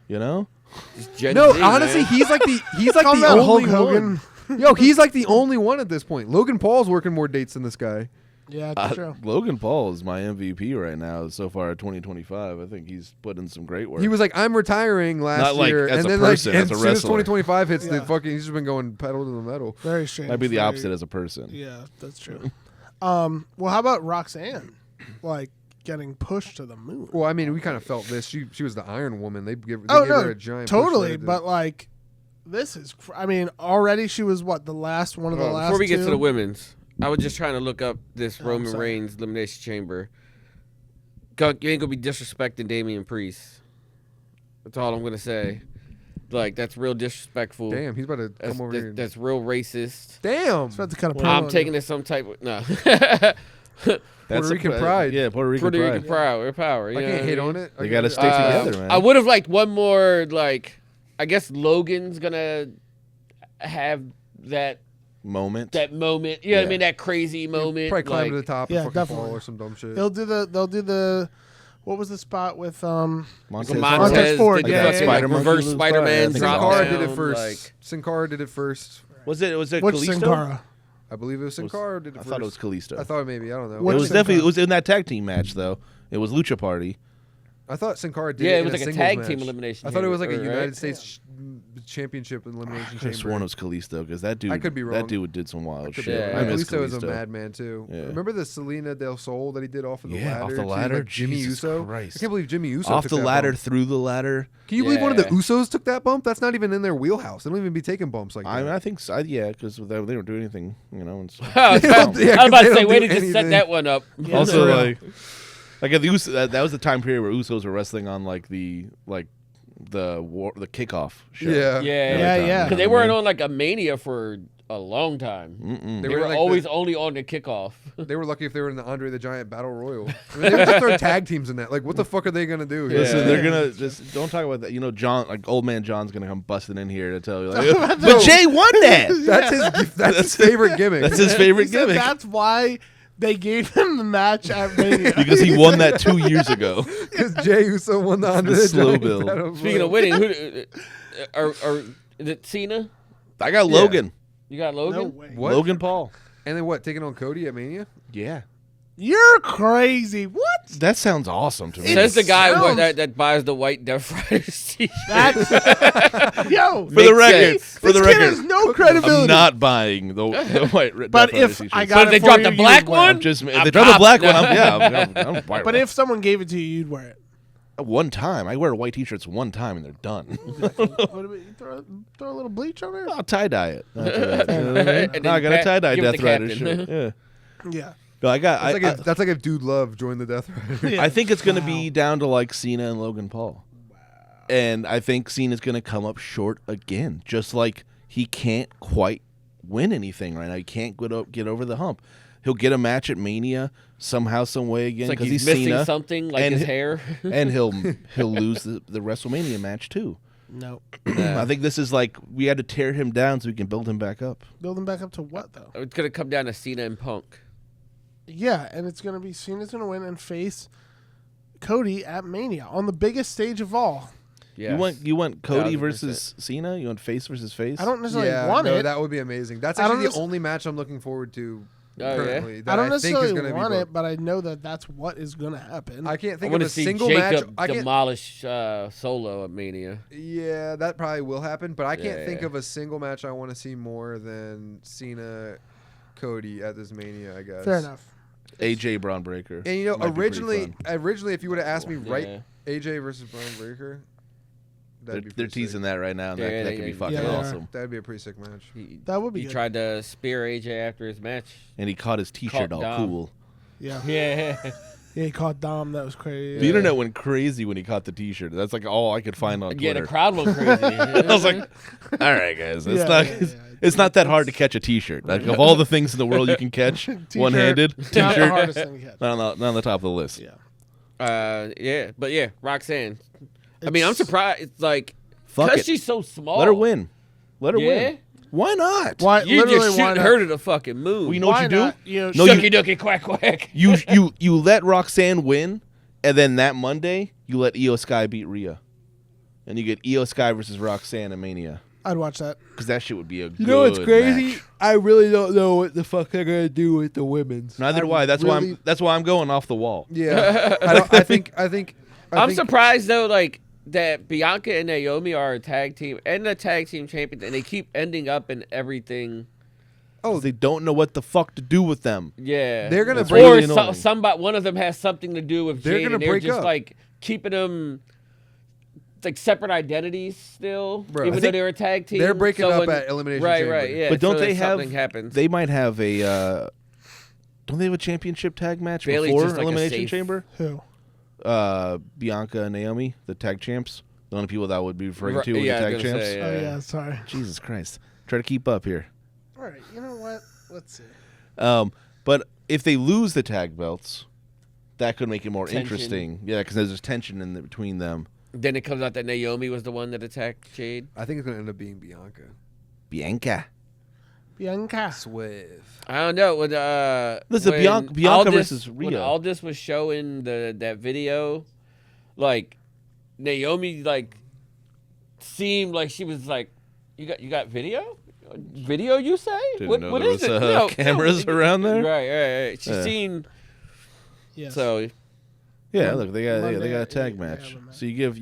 You know. It's Gen No, Z, honestly, man. he's like Calm the down, only Hulk Hogan. one. Yo, he's like the only one at this point. Logan Paul's working more dates than this guy. Yeah, that's true. Logan Paul is my MVP right now so far at 2025. I think he's put in some great work. He was like, "I'm retiring" last Not like year, as and a then person, like, as a as soon as wrestler. 2025 hits, Yeah. he's just been going pedal to the metal. Very strange. Might be the very- opposite as a person. Yeah, that's true. Well, how about Roxanne? Like getting pushed to the moon. Well, I mean, we kind of felt this. She was the Iron Woman. They gave Oh her no, a giant push totally. later. But like, this is. I mean, already she was what the last one of the last. Before we get two? to the women's, I was just trying to look up this Roman sorry. Reigns Elimination Chamber. You ain't gonna be disrespecting Damian Priest. That's all I'm gonna say. Like that's real disrespectful. Damn, he's about to come over here. That's real racist. Damn, It's about to kind of. I'm taking it some type of no. Puerto Rican pride. Yeah, Puerto Rican Puerto pride. Rican power. You I know can't what hate mean? on it. They got to stick together, man. I would have liked one more. Like, I guess Logan's gonna have that moment. moment. You know what Yeah. I mean? That crazy moment. Probably climb like, to the top Yeah, and fucking definitely. fall or some dumb shit. They'll do the. What was the spot with Montez Montez Montez Ford, did yeah, the yeah, fucking, yeah. like, Spider-Man reverse lose Spider-Man by, I drop think Sin so. Cara down. did it first. Like, Sin Cara did it first. Was it Which Kalisto? Sin Cara? I believe it was Sin Cara did it I first. thought it was Kalisto. I thought maybe. I don't know. Which it was Sin definitely Cara? it was in that tag team match though. It was Lucha Party. I thought Sin Cara did Yeah, it it was in like a singles tag match. team elimination I thought it was like a chamber, right? United States Championship elimination I could chamber. have sworn it was Kalisto because that dude. I could be wrong. That dude did some wild Could shit. be Yeah, wrong. I miss Kalisto is a Kalisto. madman too. Yeah. Remember the Selena Del Sol that he did off of the ladder? Off the too? ladder? Like Jimmy Jesus Uso. Christ. I can't believe Jimmy Uso Off took the that ladder, bump. through the ladder. Can you believe one of the Yeah. Usos took that bump? That's not even in their wheelhouse. They don't even be taking bumps like that. I mean, I think so, yeah, because they don't do anything, you know. And so. I was Yeah, about 'cause to they say, don't way do to just set anything. that one up. Yeah, Also, for real. like at the Usos, that was the time period where Usos were wrestling on like the kickoff show. Yeah. Yeah. Because they weren't on like a Mania for a long time. Mm-mm. They were were like always only on the kickoff. They were lucky if they were in the Andre the Giant Battle Royal. I mean, they would just throw tag teams in that. Like, what the fuck are they gonna do? Yeah. Listen, they're gonna just don't talk about that. You know, John, like old man John's gonna come busting in here to tell you, like, but Jay won that. That's his favorite gimmick. That's his favorite He said gimmick that's why they gave him the match at Mania. because he won that 2 years ago. Because Jay Uso won the Andre The the slow Giant build. Battle Speaking Royal. of winning, who is it Cena? I got Logan. You got Logan? No way. What? Logan Paul. And then what? Taking on Cody at Mania? Yeah. You're crazy. What? That sounds awesome to me. Says the guy sounds- that buys the white Death Riders t-shirt. That's yo. For the record, sense. for the This kid has record, no credibility. I'm not buying the white. But Death Rider if t-shirts. I But got if they it for dropped you, the you black would wear it. one? I'm just if I'm they drop the black one, popping. I'm But if someone gave it to you, you'd wear it. one time, I wear white t-shirts one time and they're done. What about you throw a little bleach on there? I'll tie dye it. And No, I then got a tie dye give it Death the Rider captain. shirt. Yeah. Yeah. No, I got. That's like if Dude Love joined the Death Rider. Yeah. I think it's going to be down to like Cena and Logan Paul. And I think Cena's going to come up short again. Just like he can't quite win anything right now. He can't get over the hump. He'll get a match at Mania somehow, some way again It's like because he's he's missing Cena, something, like and his he- hair. and he'll lose the WrestleMania match too. No. I think this is like we had to tear him down so we can build him back up. Build him back up to what though? It's gonna come down to Cena and Punk. Yeah, and it's gonna be Cena's gonna win and face Cody at Mania on the biggest stage of all. Yes. You want Cody 1000%. versus Cena? You want face versus face? I don't necessarily Yeah, want no, it. that would be amazing. That's I don't actually the nec- only match I'm looking forward to Oh, yeah? currently. That I don't think is necessarily going to want be it, but I know that that's what is gonna happen. I can't I think want of to a see single match. Jacob I can't. demolish Solo at Mania. Yeah, that probably will happen, but I can't think Yeah. of a single match I want to see more than Cena, Cody at this Mania. I guess. Fair enough. AJ Braun Breaker. And you know, Might be pretty originally, if you would have asked me, Yeah. right, AJ versus Braun Breaker, They're that'd be pretty teasing sick. that right now, and Yeah, that could be yeah, fucking yeah, they are. awesome. That'd be a pretty sick match. That would be He good. tried to spear AJ after his match. And he caught his T-shirt Caught all Dom. cool. Yeah. Yeah. Yeah, he caught Dom. That was crazy. The internet went crazy when he caught the T-shirt. That's like all I could find on Yeah, Twitter. the crowd went crazy. I was like, all right, guys, it's Yeah, not. yeah, it's, yeah. it's not that hard to catch a T-shirt. Like of all the things in the world you can catch, T-shirt, one-handed Not the T-shirt, hardest thing to catch. not on the top of the list. Yeah. Yeah, but yeah, Roxanne. I mean, I'm surprised. It's like Fuck because it. she's so small. Let her win. Let her Yeah? win. Why not? Why? You literally, just why shooting not? her to the fucking moon. Well, you know what Why you do? not? You know, No, you- Shucky ducky quack quack. You let Roxanne win, and then that Monday you let Io Sky beat Rhea, and you get Io Sky versus Roxanne at Mania. I'd watch that. Because that shit would be a good You know what's crazy? match. I really don't know what the fuck they're gonna do with the women's. Neither do I I. That's really- why I'm going off the wall. Yeah, I think. I'm surprised though, like that Bianca and Naomi are a tag team and the tag team champions, and they keep ending up in everything. Oh, they don't know what the fuck to do with them. Yeah, They're gonna That's break. or really annoying. somebody, one of them has something to do with They're Jade, gonna and they're break just up. like keeping them like separate identities still, Bro, I even though think they're a tag team. they're breaking So up when- at Elimination right, Chamber. right, yeah. But don't so they if have? something happens? They might have a. Don't they have a championship tag match Bayley's before just like a Elimination safe- Chamber? Who? Bianca and Naomi, the tag champs. The only people that would be referring Right, to with yeah, the I tag was gonna champs. say, Oh yeah, sorry. Jesus Christ! Try to keep up here. All right, you know what? Let's see. But if they lose the tag belts, that could make it more Tension. interesting. Yeah, because there's tension between them. Then it comes out that Naomi was the one that attacked Jade. I think it's gonna end up being Bianca. Bianca. Bianca. Swerve. I don't know. Listen, when Bianca Aldis- versus When Rhea. Aldis was showing that video, like Naomi like seemed like she was like, "You got video? Video? You say? Didn't know what there is was, it? uh, cameras around there? Right. She Yeah. seen Yes. so Yeah, look, they got Monday, a tag they match. have a match. So you give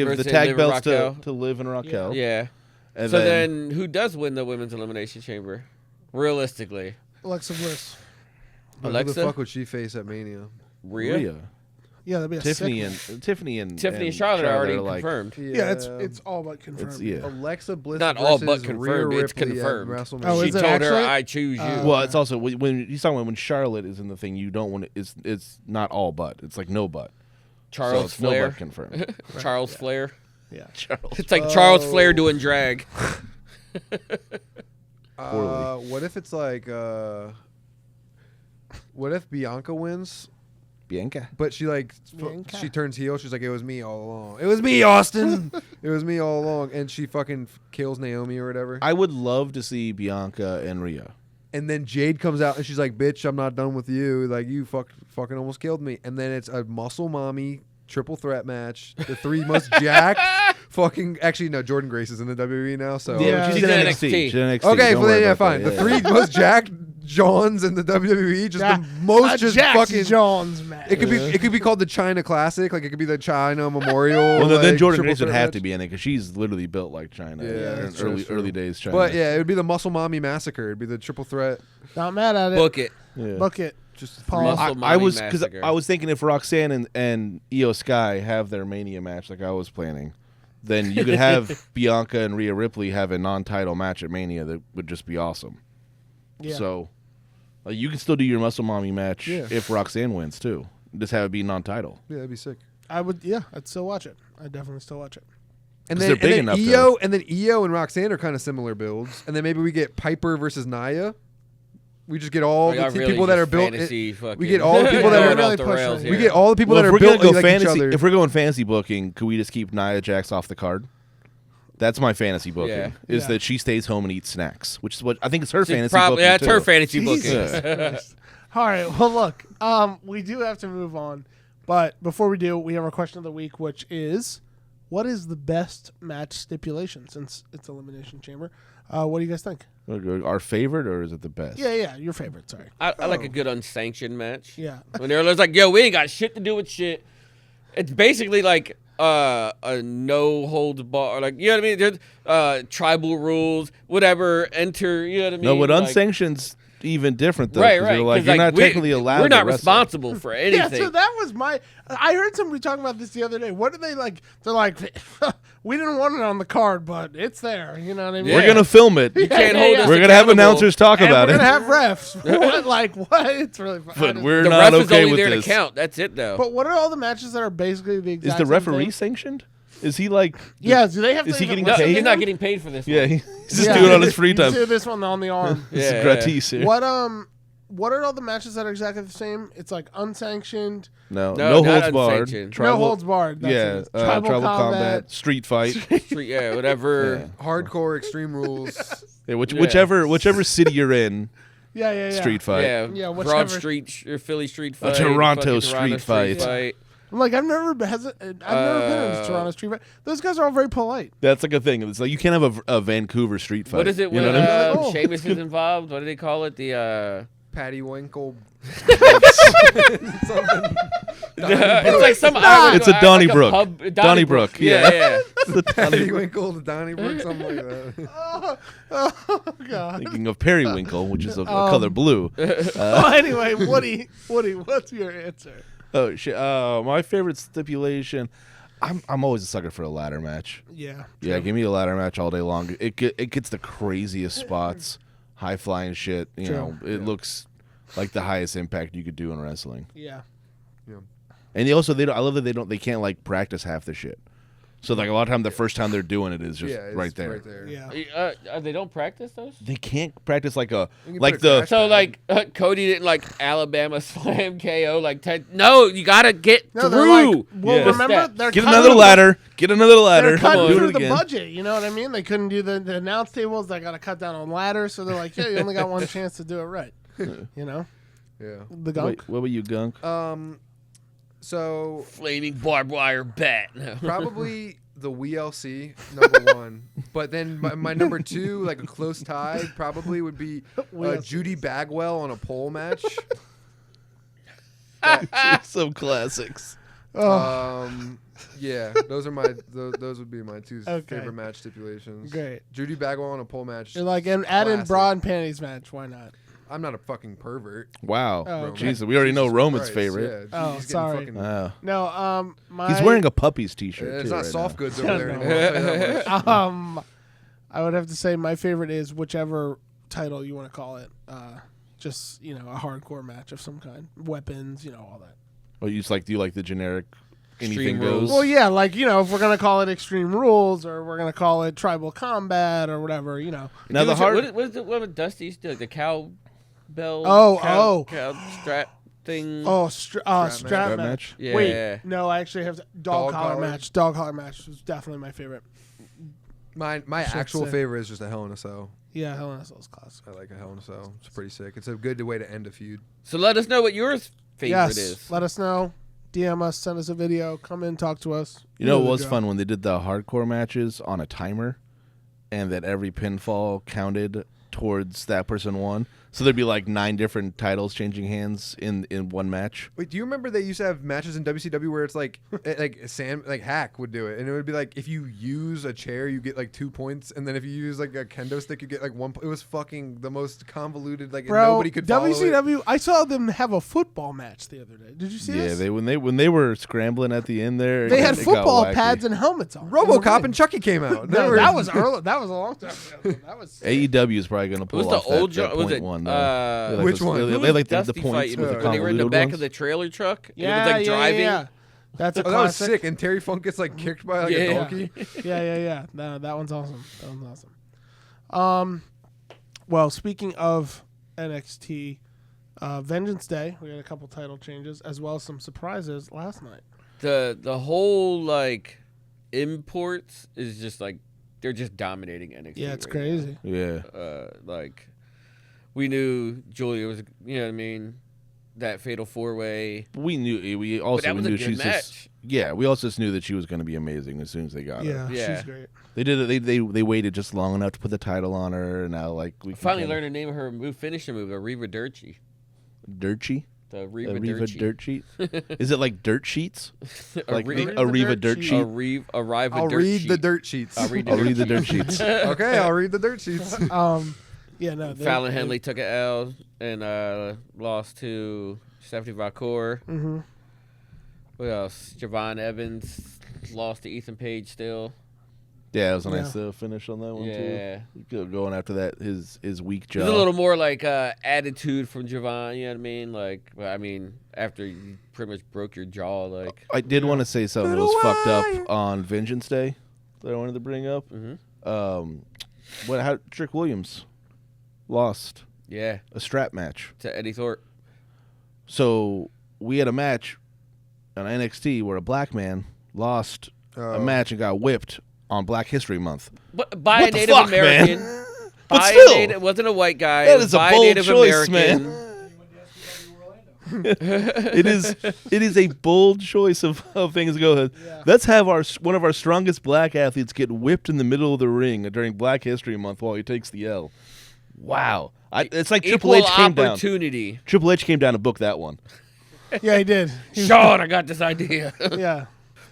the Versus tag Liv and belts Raquel. to Liv and Raquel. yeah. And So then who does win the women's elimination chamber? Realistically, Alexa Bliss. But Who Alexa? the fuck would she face at Mania? Rhea. Yeah, that'd be a Tiffany sick and Tiffany and Charlotte are already like, confirmed. Yeah, it's all but confirmed. yeah. Alexa Bliss. Not all but versus confirmed, Rhea it's Ripley at confirmed. WrestleMania. Oh, She is it told her, actually? "I choose you." Well, it's also when he's talking about when Charlotte is in the thing, you don't want to. It's not all but. It's like no but. So Charles it's no Flair. but confirmed. Charles Flair. Yeah. Charles. It's like Charles Flair doing drag. What if it's like? What if Bianca wins? Bianca. But she Bianca. she turns heel. She's like, it was me all along. It was me, Austin. It was me all along. And she fucking kills Naomi or whatever. I would love to see Bianca and Rhea. And then Jade comes out and she's like, bitch, I'm not done with you. Like, you fucking almost killed me. And then it's a muscle mommy triple threat match. The three most jacked fucking actually no, Jordan Grace is in the WWE now, so Yeah. She's in NXT. She's in NXT. Okay, Don't well worry then, yeah, about fine. that, The three most jacked Johns in the WWE, just the most just Jax fucking. Jones match. It could be called the China Classic, like it could be the China Memorial. Well, no, then like, Jordan triple Grace would threat have match. to be in it because she's literally built like China. Yeah, in that's true, early days China. But yeah, it would be the Muscle Mommy Massacre. It'd be the triple threat. Not mad at it. Book it. Yeah. Book it. Just Paul. Muscle I Mommy was because Massacre. I was thinking if Roxanne and Io Sky have their Mania match like I was planning, then you could have Bianca and Rhea Ripley have a non-title match at Mania that would just be awesome. Yeah. So you can still do your Muscle Mommy match Yeah. if Roxanne wins too. Just have it be non-title. Yeah, that'd be sick. I would. Yeah, I'd still watch it. I'd definitely still watch it. And 'Cause then, they're big and then enough, Io though. and then Io and Roxanne are kind of similar builds. And then maybe we get Piper versus Nia. We just get all the Really people that just are built. fantasy we get all the people that are- going off really the pushing rails it. here. We get all the people Well, that if are we're built gonna go like each fantasy, other. if we're going fantasy booking, could we just keep Nia Jax off the card? That's my fantasy booking. Yeah. Is Yeah. that she stays home and eats snacks, which is what I think it's her She's fantasy probably- booking. yeah, it's her too. fantasy booking. Jesus Christ. All right. Well, look. We do have to move on, but before we do, we have our question of the week, which is, what is the best match stipulation since it's Elimination Chamber? What do you guys think? Our favorite, or is it the best? Yeah, your favorite. Sorry. I like a good unsanctioned match. Yeah. When they're like, yo, we ain't got shit to do with shit. It's basically like a no holds bar, like, you know what I mean? There's tribal rules, whatever. Enter, you know what I mean? No, but Like, unsanctioned's even different though. right, 'cause right. You're, like, 'Cause, you're not we- technically allowed. We're not to wrestle. responsible for anything. Yeah, so that was my. I heard somebody talking about this the other day. What did they like? They're like, we didn't want it on the card, but it's there. You know what I mean? We're gonna film it. You can't hold us We're gonna have accountable. announcers talk And about we're it. gonna have refs. What? Like what? It's really fun. But we're The not ref is okay only with there this. to count. That's it, though. But what are all the matches that are basically the Is exact the same referee thing? sanctioned? Is he like? Yeah. Do they have Is to he even getting no, listen paid? to he's not him? getting paid for this. Yeah, one. he's just Yeah. doing it on his free You time. do this one on the arm. This Yeah. is gratis here. What are all the matches that are exactly the same? It's like unsanctioned, No, No, no not holds barred. unsanctioned. no holds barred. That's Yeah, it. Tribal combat. street fight. Street, yeah, whatever. Hardcore Extreme Rules. Yeah, Yeah. whichever city you're in, Yeah. street fight. Yeah, Yeah, Broad whichever- Street or Philly Street A fight. Toronto fucking street fight. I'm like, I've never been in a Toronto street fight. Those guys are all very polite. That's like a thing. It's like you can't have a Vancouver street fight. What is it You when know what I mean? Oh. Sheamus is involved? What do they call it? The Patty Winkle. it's like some. It's a Donnybrook. pub- Donnybrook, Yeah, yeah. yeah. The Patty Winkle to Donnybrook, something like that. Oh God. Thinking of periwinkle, which is a color blue. Well, anyway, Woody, what's your answer? Oh shit! My favorite stipulation. I'm always a sucker for a ladder match. Yeah. Yeah, give me a ladder match all day long. It gets the craziest spots, high flying shit. You True. know, it looks like the highest impact you could do in wrestling. Yeah. And I love that they can't like practice half the shit. So like a lot of time, the first time they're doing it is just Yeah, it's right there. Right there. Yeah. They don't practice those. They can't practice like You can like put a the crash So pad. like Cody didn't like Alabama slam KO like no, you gotta get No, they're through. like, well, Yeah. remember, Steps. they're get cutting another the- ladder, get another ladder. They're cutting do through it the again. budget. You know what I mean? They couldn't do the announce tables. They got to cut down on ladders. So they're like, yeah, you only got one chance to do it right. You know, Yeah. the gunk. Wait, what about you, Gunk? So Flaming barbed wire bat. No. probably the WLC #1, but then my number 2, like a close tie, probably would be WLC. Judy Bagwell on a pole match. Some classics. Yeah, those are those would be my 2 Okay. favorite match stipulations. Great. Judy Bagwell on a pole match. You're like, and add in Classic. bra and panties match. Why not? I'm not a fucking pervert. Wow. Oh, okay. Jesus, we already know Jesus Roman's Christ, favorite. Yeah, Oh, he's getting sorry. fucking- Wow. No. He's wearing a puppies t-shirt it's too not right soft now. goods over there No. anymore. I'll tell you that much. I would have to say my favorite is whichever title you want to call it. Just a hardcore match of some kind, weapons, all that. Oh, do you like the generic anything Extreme goes? rules. Well, yeah, like if we're gonna call it Extreme Rules or we're gonna call it Tribal Combat or whatever, Now Dude, the hard. what would Dusty used to do? Like the cowbell. Oh. Cow strap thing. strap Strap match. match? Yeah. Wait, no, I actually have dog Dog collar collar? match. Dog collar match was definitely my favorite. My Shit's actual sick. favorite is just a Hell in a Cell. Yeah, Hell in a Cell's classic. I like a Hell in a Cell. It's pretty sick. It's a good way to end a feud. So let us know what your favorite Yes, is. let us know. DM us, send us a video, come in, talk to us. You know, it was fun when they did the hardcore matches on a timer, and that every pinfall counted towards that person won. So there'd be like 9 different titles changing hands in one match. Wait, do you remember they used to have matches in WCW where it's like Hack would do it, and it would be like if you use a chair you get like 2 points, and then if you use like a kendo stick you get like 1 point. It was fucking the most convoluted. Like Bro, nobody could follow WCW. it. I saw them have a football match the other day. Did you see this? Yeah, when they were scrambling at the end there, They had it football got wacky. pads and helmets on. RoboCop and Chucky came out. No, that was early. That was a long time ago. That was AEW is probably going to pull Was the off old that was point it, one. Which one? They Who had was like the Dusty points fighting with the when they were in the convoluted back ones. of the trailer truck? Yeah, it was like driving. Yeah. That's a Oh, that was classic. sick. And Terry Funk gets like kicked by like a donkey. Yeah. No, that one's awesome. That one's awesome. Well, speaking of NXT, Vengeance Day, we had a couple title changes as well as some surprises last night. The whole like imports is just like they're just dominating NXT. Yeah, it's right crazy. Yeah. now. Like we knew Julia was, you know what I mean, that fatal 4-way. We also that was a knew good she's match. just we also just knew that she was going to be amazing as soon as they got her. Yeah. She's great. They did it. They waited just long enough to put the title on her, and now like we can Finally kinda- learned the name of her finishing move, the Reva Dirty. Dirty. The Reva Riva Dirty. dirt sheet. Is it like dirt sheets? Like Riva a Riva dirt sheet. Arrive I'll dirt read sheet. the dirt sheets. I'll read I'll read the dirt sheets. Okay, I'll read the dirt sheets. Yeah, no. Fallon Henley took an L and lost to Stephanie Valcour. Mm-hmm. What else? Javon Evans lost to Ethan Page still. Yeah, it was a Yeah. nice finish on that one Yeah. too. Going after that, his weak jaw. There's a little more like attitude from Javon, you know what I mean? Like, well, I mean, after you pretty much broke your jaw, like. I did want to say something that was fucked up on Vengeance Day that I wanted to bring up. Mm-hmm. How Trick Williams lost Yeah, a strap match. to Eddie Thorpe. So we had a match on NXT where a black man lost a match and got whipped on Black History Month. But by What a the Native fuck, American. man? By But still, it wasn't a white guy. that it was is a by bold Native choice, American. man. It is a bold choice of things to go. Yeah. Let's have one of our strongest black athletes get whipped in the middle of the ring during Black History Month while he takes the L. Wow, it's like Triple H Equal came down. opportunity. Triple H came down to book that one. Yeah, he did. Sean, I got this idea. Yeah.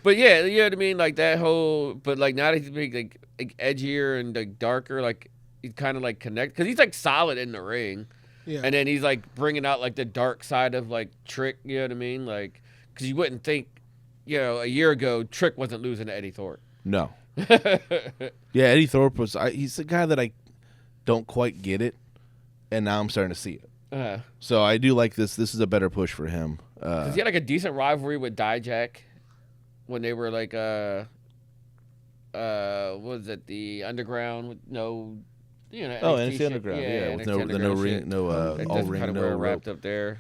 But yeah, you know what I mean? Like that whole, but like now that he's being like edgier and like darker, like he kind of like connect, because he's like solid in the ring. Yeah. And then he's like bringing out like the dark side of like Trick, you know what I mean? Like, because you wouldn't think, you know, a year ago, Trick wasn't losing to Eddie Thorpe. No. Yeah, Eddie Thorpe he's the guy that I don't quite get it, and now I'm starting to see it. So I do like this. This is a better push for him. Because he had like a decent rivalry with Dijak when they were like, what was it, the Underground with no, you know, NXT shit. Underground, Yeah, with NXT no Underground ring, shit. no That's all ring, kind of no where it rope. wrapped up there.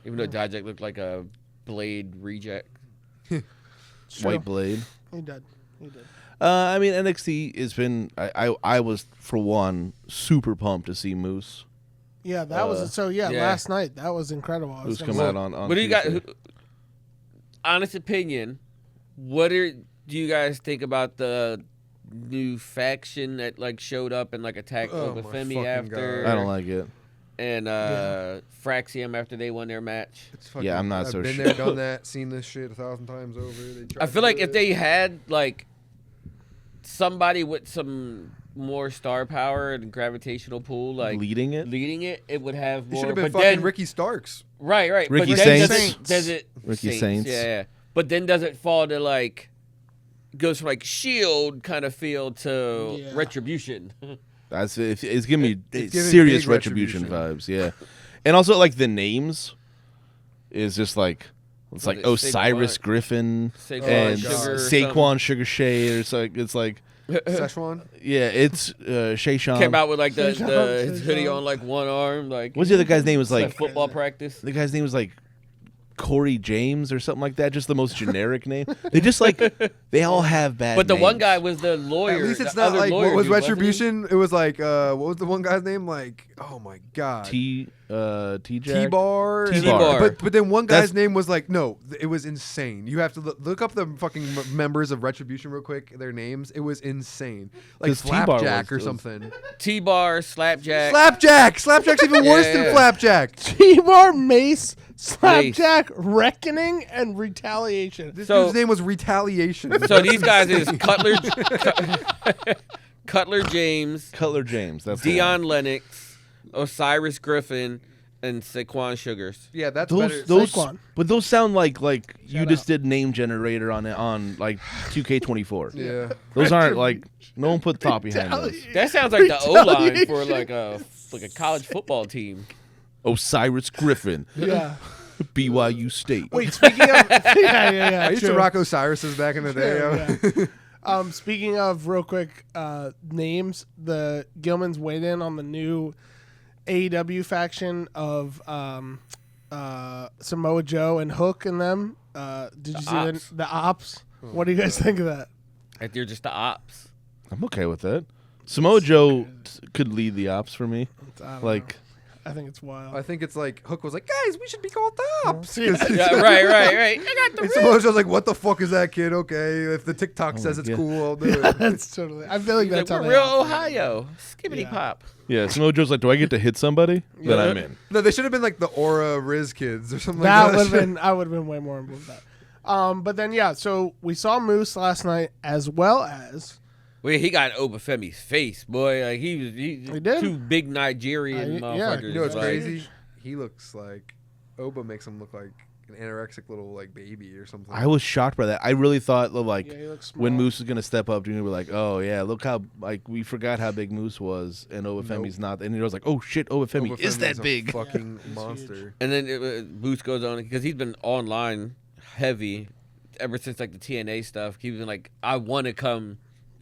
Even though Dijak looked like a Blade reject. White Blade. He did. He did. I mean, NXT has been. I was for one super pumped to see Moose. Yeah, that was so. Yeah, yeah. last night that was incredible. I was Moose gonna come say- out on. What do you got? Tuesday. Honest opinion, do you guys think about the new faction that like showed up and like attacked Oh, my Obafemi fucking after? God. I don't like it. And Fraxium after they won their match. It's fucking, Yeah, I'm not I've so been sure. there, done that, seen this shit 1,000 times over. They tried I to feel like do if it. they had like somebody with some more star power and gravitational pull, like Leading it. it would have It more. should have been but fucking then, Ricky Starks. right. Ricky but then Saints. Does it Ricky Saints. Yeah. But then does it fall to like goes from like Shield kind of feel to Yeah. Retribution? It's giving me It's giving serious big retribution Retribution. vibes. Yeah, and also like the names is just like it's Was like it Osiris Saquon- Griffin Saquon and Sugar or Saquon Sugar Shay. It's like Szechuan? yeah, it's Shay Sean. Came out with like his Shay hoodie Sean. on like one arm, like What's the other guy's name? Was like like football practice. the guy's name was like Corey James or something like that, just the most generic name. They just like they all have bad. But the names. one guy was the lawyer. At least it's the not other like lawyer what was dude, wasn't he? Retribution. It was like what was the one guy's name? Like, oh my god, T-Jack? T-Bar. T-Bar. But then one guy's name was like, no, it was insane. You have to look up the fucking members of Retribution real quick. Their names. It was insane. Like 'Cause T-Bar Flapjack or was- something. T-Bar, Slapjack. Slapjack's even worse than Yeah. Flapjack. T-Bar, Mace, Slapjack, Reckoning, and Retaliation. This So- dude's name was Retaliation. So these guys is Cutler James, Cutler James. That's the Dion one. Lennox, Osiris Griffin, and Saquon Sugars. yeah, that's better. Those, Saquon. but those sound like you Shout just out. did name generator on like 2K24. Yeah. Those aren't like no one put thought behind those. That sounds like the O line for like a college football team. Osiris Griffin, Yeah. BYU State. Wait, speaking of... yeah. I used to true. rock Osiris's back in the day. Sure, speaking of real quick names, the Gilmans weighed in on the new AEW faction of Samoa Joe and Hook and them. Did you see Ops. the Ops? What do you guys think of that? Like they're just the ops. I'm okay with that. Samoa Joe could lead the ops for me. I don't Like know. I think it's wild. I think it's like Hook was like, guys, we should be called the Ops. Yeah. Yeah, right. I got And Samoa Joe's like, what the fuck is that, kid? Okay, if the TikTok Oh says my it's God. cool, I'll do it. That's totally. I feel like Like, that's how we're they real operate. Ohio. Skibbity Yeah. pop. yeah, Samoa Joe's like, do I get to hit somebody? Then I'm in. No, they should have been like the Aura Riz kids or something That like would have that. been. I would have been way more involved with that. But then so we saw Moose last night as well as Wait, he got Obafemi's face, boy. Like he did. two big Nigerian yeah. motherfuckers. You know what's like, crazy? He looks like Oba makes him look like an anorexic little like baby or something. I was shocked by that. I really thought like Yeah, he looks when small. Moose was gonna step up, you're gonna be like, oh yeah, look how like we forgot how big Moose was, and Obafemi's not. And it was like, oh shit, Obafemi Oba is Femi's that a big? fucking it's monster. And then Boots goes on because he's been online heavy ever since like the TNA stuff. He's been like, I want to come.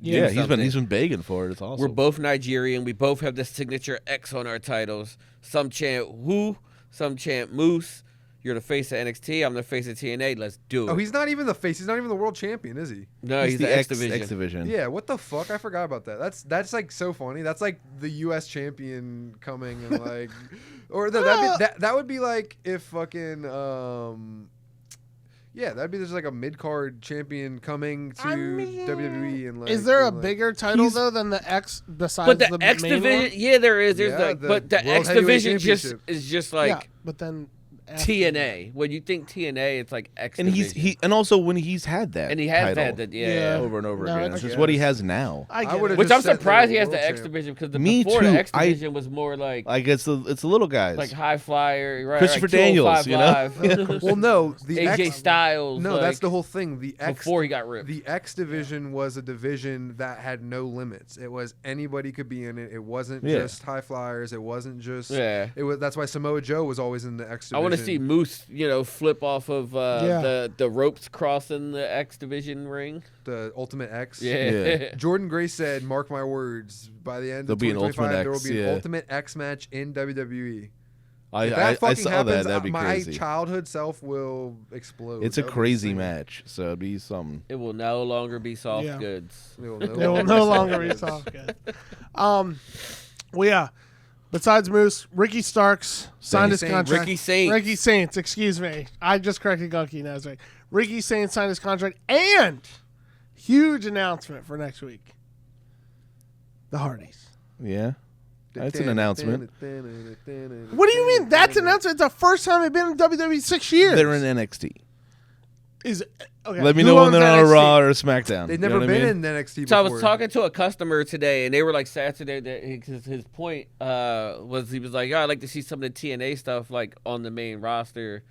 Yeah, do something. he's been begging for it. It's awesome. We're both Nigerian. We both have the signature X on our titles. Some chant who, some chant Moose. You're the face of NXT. I'm the face of TNA. Let's do it. Oh, he's not even the face. He's not even the world champion, is he? no, he's the X division. X division. Yeah, what the fuck? I forgot about that. That's like so funny. That's like the U.S. champion coming and like, or that would be like if fucking yeah, that'd be just like a mid card champion coming to WWE and like. is there a being like, bigger title He's- though than the X besides But the the X main division, one? yeah, there is. There's Yeah, like, the but the World X Heavyweight division just Championship. is just Yeah, like but then TNA. When you think TNA, it's like X And division. and also when he's had that, and he has title had that, yeah. over and over No, again. I It's just guess. what he has now. I I get would've it. Which just I'm said surprised he the has the world X champ. division because Me before too. the X division was more like It's the little guys. high flyer, right? Christopher like Daniels, 205 you know? Live. Well, no, the AJ X. Styles. No, like, that's the whole thing. The X before he got ripped. The X division was a division that had no limits. It was anybody could be in it. It wasn't Yeah. just high flyers. It wasn't just. Yeah. It was. That's why Samoa Joe was always in the X I division. want to see Moose, flip off of Yeah. the ropes crossing the X division ring. the Ultimate X. Yeah. Yeah. Jordan Grace said, "Mark my words. By the end There'll of be an 2025, Ultimate there will X, be an yeah. Ultimate X match in WWE." I If that fucking saw happens, that. That'd be my crazy. childhood self will explode. It's a That would be crazy insane. match, so it'd be something. It will no longer be soft Yeah. goods. They will They will no longer be soft good. Well, yeah. Besides Moose, Ricky Starks signed his Saints. contract. Ricky Saints. Ricky Saints, excuse me. I just corrected Gunky. Now it's right. Ricky Saints signed his contract, and huge announcement for next week. The Hardys. Yeah, that's an announcement. What do you mean? That's an announcement. It's the first time they've been in WWE 6 years. They're in NXT. Is okay. Let me who know when owns they're on a NXT? Raw or a SmackDown. They've You know never what I been mean? in NXT before. So I was talking to a customer today, and they were like sad today that his point was he was like, "Yeah, I'd like to see some of the TNA stuff like on the main roster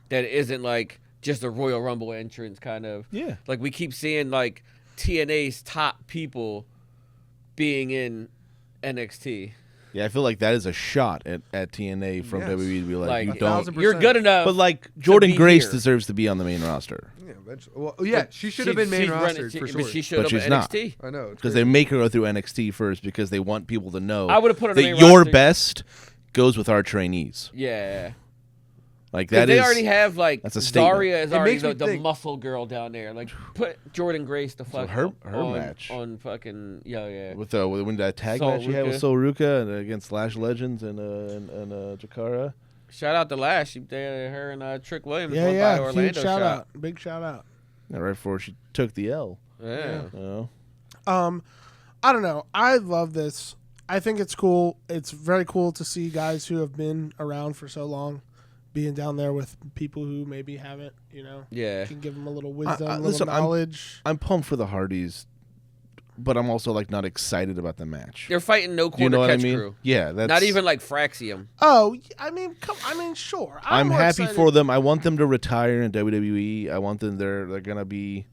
that isn't like just a Royal Rumble entrance kind of. Yeah. Like we keep seeing like TNA's top people being in NXT. Yeah, I feel like that is a shot at TNA from Yes. WWE to be like, Like you don't. 1,000%. you're good enough. But like Jordan be Grace here. deserves to be on the main roster Yeah, eventually. Well, yeah, she should have been main she's roster running- for she- sure. But she showed But up she's at not. NXT. I know it's because crazy. they make her go through NXT first because they want people to know I would've put her on the that main your roster. best goes with our trainees. Yeah. Like that they is already have like that's a statement. Zarya is It already makes me the think- muscle girl down there. Like put Jordan Grace the fuck her on, match on fucking with when that tag Sol match she had with Ruka. Sol Ruka and against Lash Legends and Jakara. Shout out to Lash. Her and Trick Williams Yeah, went by yeah. the Orlando Huge shout shop. out. Big shout out. Yeah, right before she took the L. Yeah. You know? I don't know. I love this. I think it's cool. It's very cool to see guys who have been around for so long being down there with people who maybe haven't, Yeah. can give them a little wisdom, a little listen, knowledge. I'm pumped for the Hardys, but I'm also like not excited about the match. They're fighting no Do you quarter know what I catch mean? crew. Yeah, that's Not even like Fraxium. Oh, sure. I'm more happy excited. for them. I want them to retire in WWE. I want them. They're gonna be,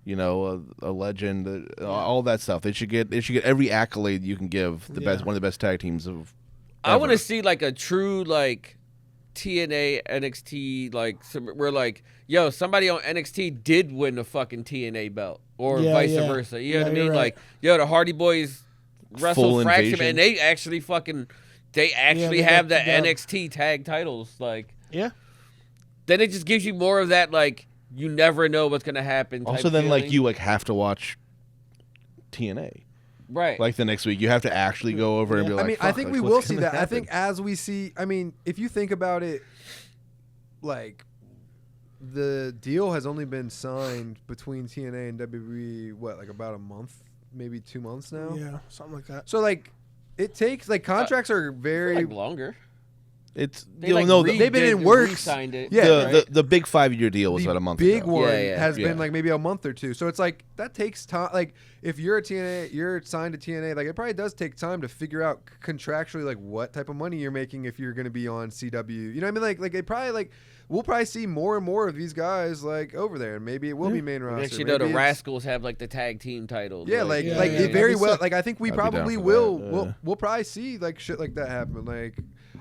a legend. All that stuff. They should get every accolade you can give. The best, one of the best tag teams of. I want to ever. see like a true like TNA NXT where like somebody on NXT did win the fucking TNA belt or vice versa. You know what I mean? Right. Like the Hardy Boys wrestle Fraction invasion. and they actually they have the got the dub. NXT tag titles. Like Yeah. then it just gives you more of that like you never know what's gonna happen. Type Also, then feeling. you have to watch TNA. right. Like the next week, you have to actually go over and be like. I mean, I "Fuck, think like, we what's will see gonna that. I happen?" think as we see, I mean, if you think about it, like the deal has only been signed between TNA and WWE, like about a month, maybe 2 months now. Yeah, something like that. So like, it takes contracts are I feel very like longer. It's They, like, they've been in works. re-signed it. Yeah, the big 5-year deal was the about a month big ago. one Yeah. has Yeah. been like maybe a month or two. So it's like that takes time. Like if you're a TNA, you're signed to TNA. Like it probably does take time to figure out contractually like what type of money you're making if you're going to be on CW. You know what I mean? Like it probably we'll probably see more and more of these guys like over there, and maybe it will be main roster. Actually, Maybe the it's- Rascals have like the tag team titles. Yeah, yeah, it very that'd be well. sick. Like I think we I'd be down probably for will. that, We'll probably see like shit like that happen. Like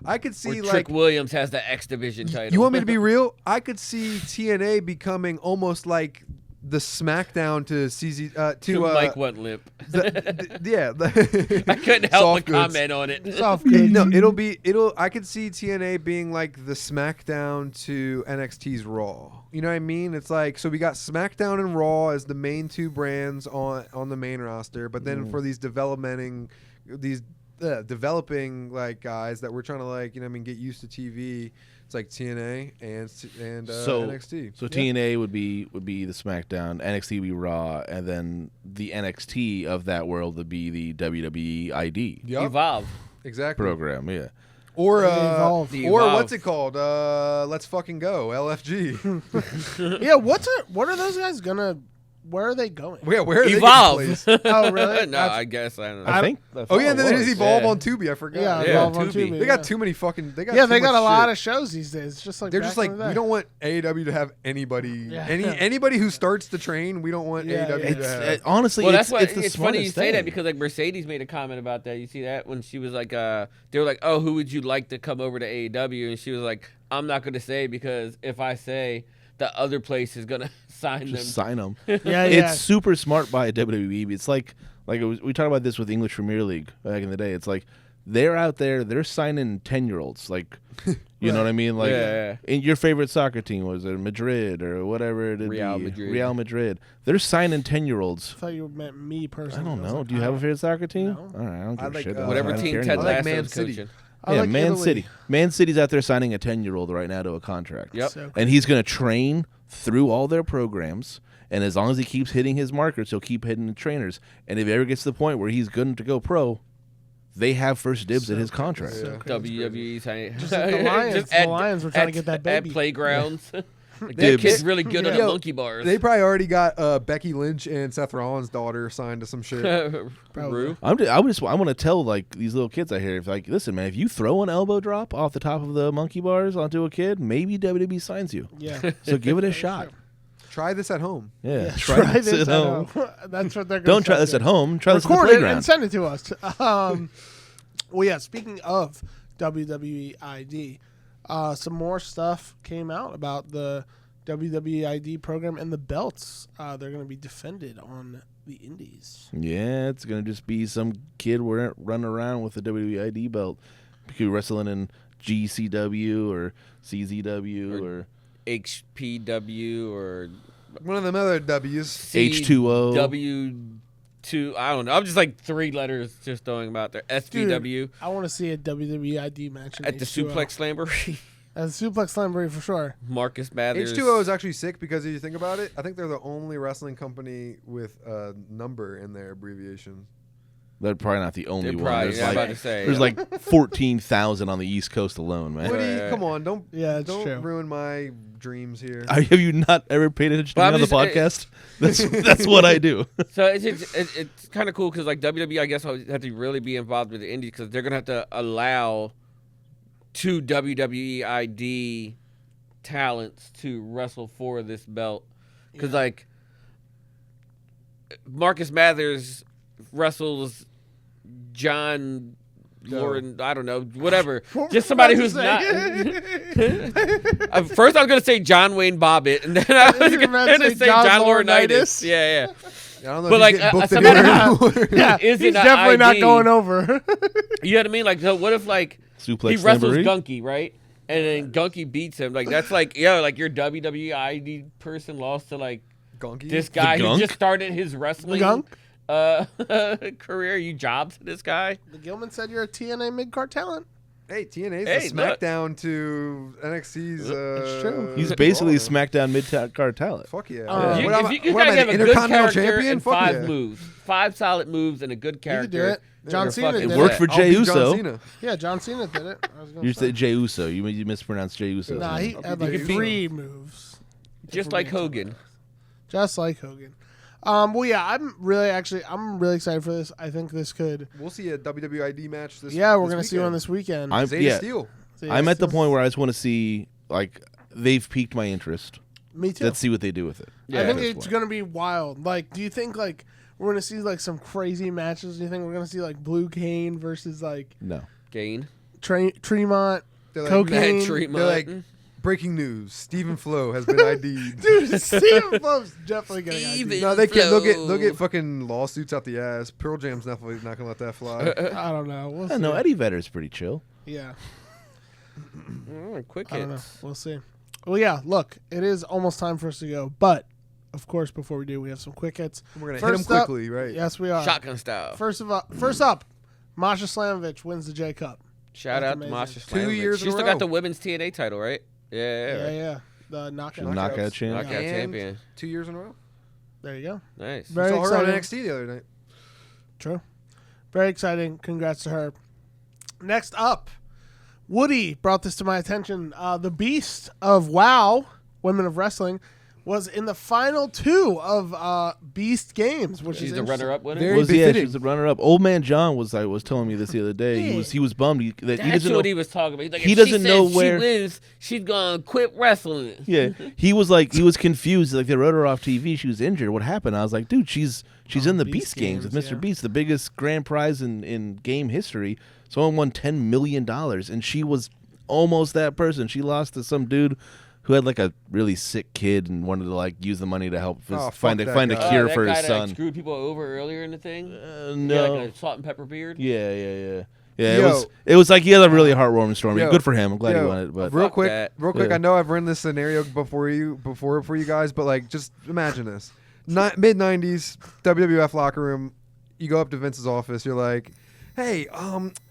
I could see Where like Trick Williams has the X Division title. You want me to be real? I could see TNA becoming almost like the SmackDown to CZ to Mike went limp. yeah. I couldn't help Soft but goods. comment on it. Soft goods. No, I could see TNA being like the SmackDown to NXT's Raw. You know what I mean? It's like so we got SmackDown and Raw as the main two brands on the main roster, but then for these developing like guys that we're trying to get used to TV. It's like TNA and NXT. So TNA would be the SmackDown, NXT would be Raw, and then the NXT of that world would be the WWE ID Yep. Evolve. Exactly. program. Yeah. Or Evolve. The or Evolve. what's it called? Let's fucking go. LFG. Yeah, what are those guys gonna? Where are they going? Yeah, where are Evolve. they getting placed? Oh, really? No, I guess I don't know. I think. Oh yeah, and then there's Evolve Yeah. on Tubi. I forgot. Yeah, Yeah, Evolve on Tubi. Tubi, They got yeah. too many fucking. They got Yeah, too they got much a lot shit. of shows these days. It's just like They're back just like in the day. we don't want AEW to have anybody. Yeah. Anybody who starts the train, we don't want Yeah, AEW yeah. to have. honestly, Well, it's, that's why it's the it's funny you smartest say that thing. because like Mercedes made a comment about that. You see that when she was like, they were like, "Oh, who would you like to come over to AEW?" And she was like, "I'm not going to say because if I say, the other place is going to sign them." Just sign them. Yeah, It's super smart by WWE. It's like we talked about this with English Premier League back in the day. It's like they're out there, they're signing 10-year-olds. Like, you know what I mean? Like, Yeah. in your favorite soccer team was it Madrid or whatever it Real be. Madrid. Real Madrid. They're signing 10-year-olds. I thought you meant me I personally. don't was know. like, Do you have a favorite soccer team? No. All right, I don't give a like, shit. Whatever I don't team care Ted anymore. like Man Lasso's City. coaching. I Yeah, like Man Italy. City. Man City's out there signing a 10-year-old right now to a contract. Yep. So And he's going to train through all their programs. And as long as he keeps hitting his markers, he'll keep hitting the trainers. And if he ever gets to the point where he's good to go pro, they have first dibs at his contract. So WWE's saying Just like the Lions. just The Lions were trying to get that baby. at playgrounds. Like, Dibs. that kid's really good Yo, at monkey bars. They probably already got Becky Lynch and Seth Rollins' daughter signed to some shit. Peru. I want to tell like these little kids out here, if like, listen, man, if you throw an elbow drop off the top of the monkey bars onto a kid, maybe WWE signs you. Yeah. So give it a shot. Try this at home. Yeah, Yeah, try this at at home. home. That's what they're going to Don't try this at home. Try this at the Record it playground. and send it to us. Well, yeah, speaking of WWE ID, some more stuff came out about the WWE ID program and the belts. They're going to be defended on the indies. Yeah, it's gonna just be some kid running around with a WWE ID belt. He could be wrestling in GCW or CZW or HPW or one of them other W's. H2O. W2. I don't know. I'm just like 3 letters just throwing them out there. SVW. Dude, I want to see a WWE ID match at the H2O. Suplex Slamboree. At the Suplex Slamboree for sure. Marcus Mathers. H2O is actually sick because if you think about it, I think they're the only wrestling company with a number in their abbreviation. They're probably not the only They're one. probably- There's yeah, I'm like, about to say, there's yeah. like 14,000 on the East Coast alone, man. Woody, Right. come on, don't true. ruin my dreams here. Have you not ever paid attention to Well, me on the I'm podcast? That's what I do. So it's kind of cool because like WWE, I guess, have to really be involved with the indies because they're gonna have to allow 2 WWE ID talents to wrestle for this belt because like Marcus Mathers wrestles John Lauren, I don't know, whatever. Just somebody who's not. First, I was gonna say John Wayne Bobbitt, and then I was gonna say John Laurinaitis. Yeah. I don't know But, if like, he's getting booked somebody anymore. Yeah, Is he's it an definitely not ID? going over. You know what I mean? Like, so what if like Suplex he wrestles Slamboree? Gunky, right? And then Gunky beats him. Like that's like like your WWE ID person lost to like Gonky? this guy who Gunk? just started his wrestling Gunk? career. You jobbed to this guy. The Gilman said you're a TNA mid-card talent. Hey, TNA's Hey, a SmackDown to NXT's. It's true. He's basically a Raw. SmackDown mid-card talent. Fuck yeah. Uh, You, What am if I- you what am gotta I, have the a good Intercontinental character Champion? and Fuck 5 yeah. moves, 5 solid moves and a good character. do it. John you're Cena fucking did It worked it. for Jey I'll beat John Uso. Cena. Yeah, John Cena did it. I was gonna You say. said Jey Uso. You mispronounced Jey Uso. Nah, he had like You can beat 3 moves. Just like Hogan. Just like Hogan. Well, yeah, I'm really excited for this. I think this could. We'll see a WWE ID match this Yeah, we're this gonna see one this weekend. Zeta Steel. So, I'm at the it's- point where I just want to see, like, they've piqued my interest. Me too. Let's see what they do with it. Yeah. I think at this it's point. gonna be wild. Like, do you think like we're gonna see like some crazy matches? Do you think we're gonna see like Blue Cane versus like No. Gain. Tremont, They're like, Cocaine? Mad Tremont. They're like, breaking news: Stephen Flo has been ID'd. Dude, Steven Flow's definitely gonna get Steven. No, they can't. They'll Flo. get fucking lawsuits out the ass. Pearl Jam's definitely not gonna let that fly. I don't know. We'll I see. don't know. Eddie Vedder's pretty chill. Yeah, Quick I don't know. hits. We'll see. Well, yeah. Look, it is almost time for us to go, but of course, before we do, we have some quick hits. We're gonna First hit him up- quickly, right? Yes, we are. Shotgun style. First up, Masha Slamovich wins the J Cup. Shout That's out to amazing. Masha 2 Slamovich. years She in a still row. got the women's TNA title, right? Yeah. Yeah. The knockout. Knockout champ. Knockout And champion. 2 years in a row. There you go. Nice. Very Saw her on exciting. NXT the other night. True. Very exciting. Congrats to her. Next up, Woody brought this to my attention. The Beast of WoW, Women of Wrestling, was in the final 2 of Beast Games, which She's is the interesting. runner-up winner. Very She befitting. was the runner-up. Old Man John was telling me this the other day. He was bummed that he That's doesn't what know. he was talking about. He's like, He if doesn't she know says where- she wins, she's gonna quit wrestling. Yeah, he was confused. Like they wrote her off TV. She was injured. What happened? I was like, dude, she's in the Beast Games with Mr. yeah. Beast, the biggest grand prize in game history. Someone won $10 million, and she was almost that person. She lost to some dude who had like a really sick kid and wanted to like use the money to help Oh, find fuck a that guy. cure that for guy his that, son. screwed people over earlier in the thing. No, Yeah, like a salt and pepper beard. Yeah. Yo. It was like he had a really heartwarming story. Yo. Good for him. I'm glad he Yo, won it. But real Fuck quick, that. Yeah. I know I've run this scenario before for you guys, but like, just imagine this: mid '90s WWF locker room. You go up to Vince's office. You're like, "Hey,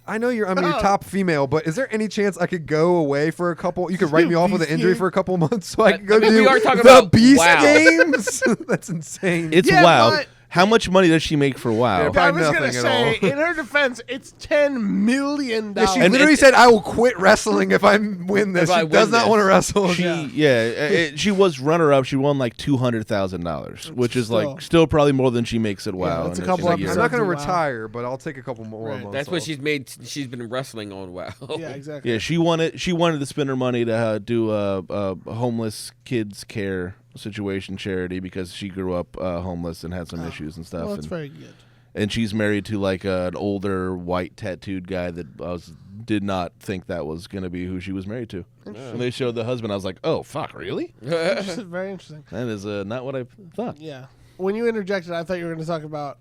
I know I'm your top female, but is there any chance I could go away for a couple? You could write me off with an injury for a couple months so I could go I mean, do we are talking the about Beast WoW. Games? That's insane. it's Yeah, WoW. but- How much money does she make for WoW? Yeah, I probably was gonna nothing at say, all. in her defense, it's $10 million. Yeah, she And literally said, "I will quit wrestling if I win this." If I She does win not this. want to wrestle. She was runner up. She won like $200,000, which is like still probably more than she makes at WoW. that's a in couple in year. I'm not going to Wow. retire, but I'll take a couple more Right. months. That's what off. she's made. She's been wrestling on WoW. Yeah, exactly. Yeah, she wanted to spend her money to do a homeless kids care situation charity because she grew up homeless and had some issues and stuff. Well, that's and, very good. and she's married to like an older white tattooed guy that did not think that was going to be who she was married to. When they showed the husband, I was like, oh fuck, really? Very interesting. That is not what I thought. Yeah. When you interjected, I thought you were going to talk about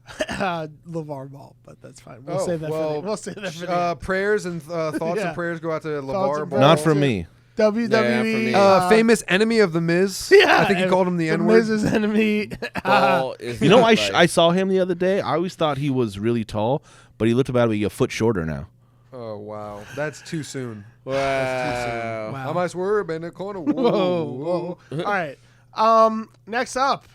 LeVar Ball, but that's fine. We'll say that. We'll say that. For prayers and thoughts and prayers go out to LeVar Ball. Not for me. WWE famous enemy of the Miz. Yeah, I think he called him the N-word. Miz's enemy. Ball is You know, I saw him the other day. I always thought he was really tall, but he looked about to be a foot shorter now. Oh wow, that's too soon. Wow. That's too soon. How much swerve in the corner? Whoa. All right. Next up,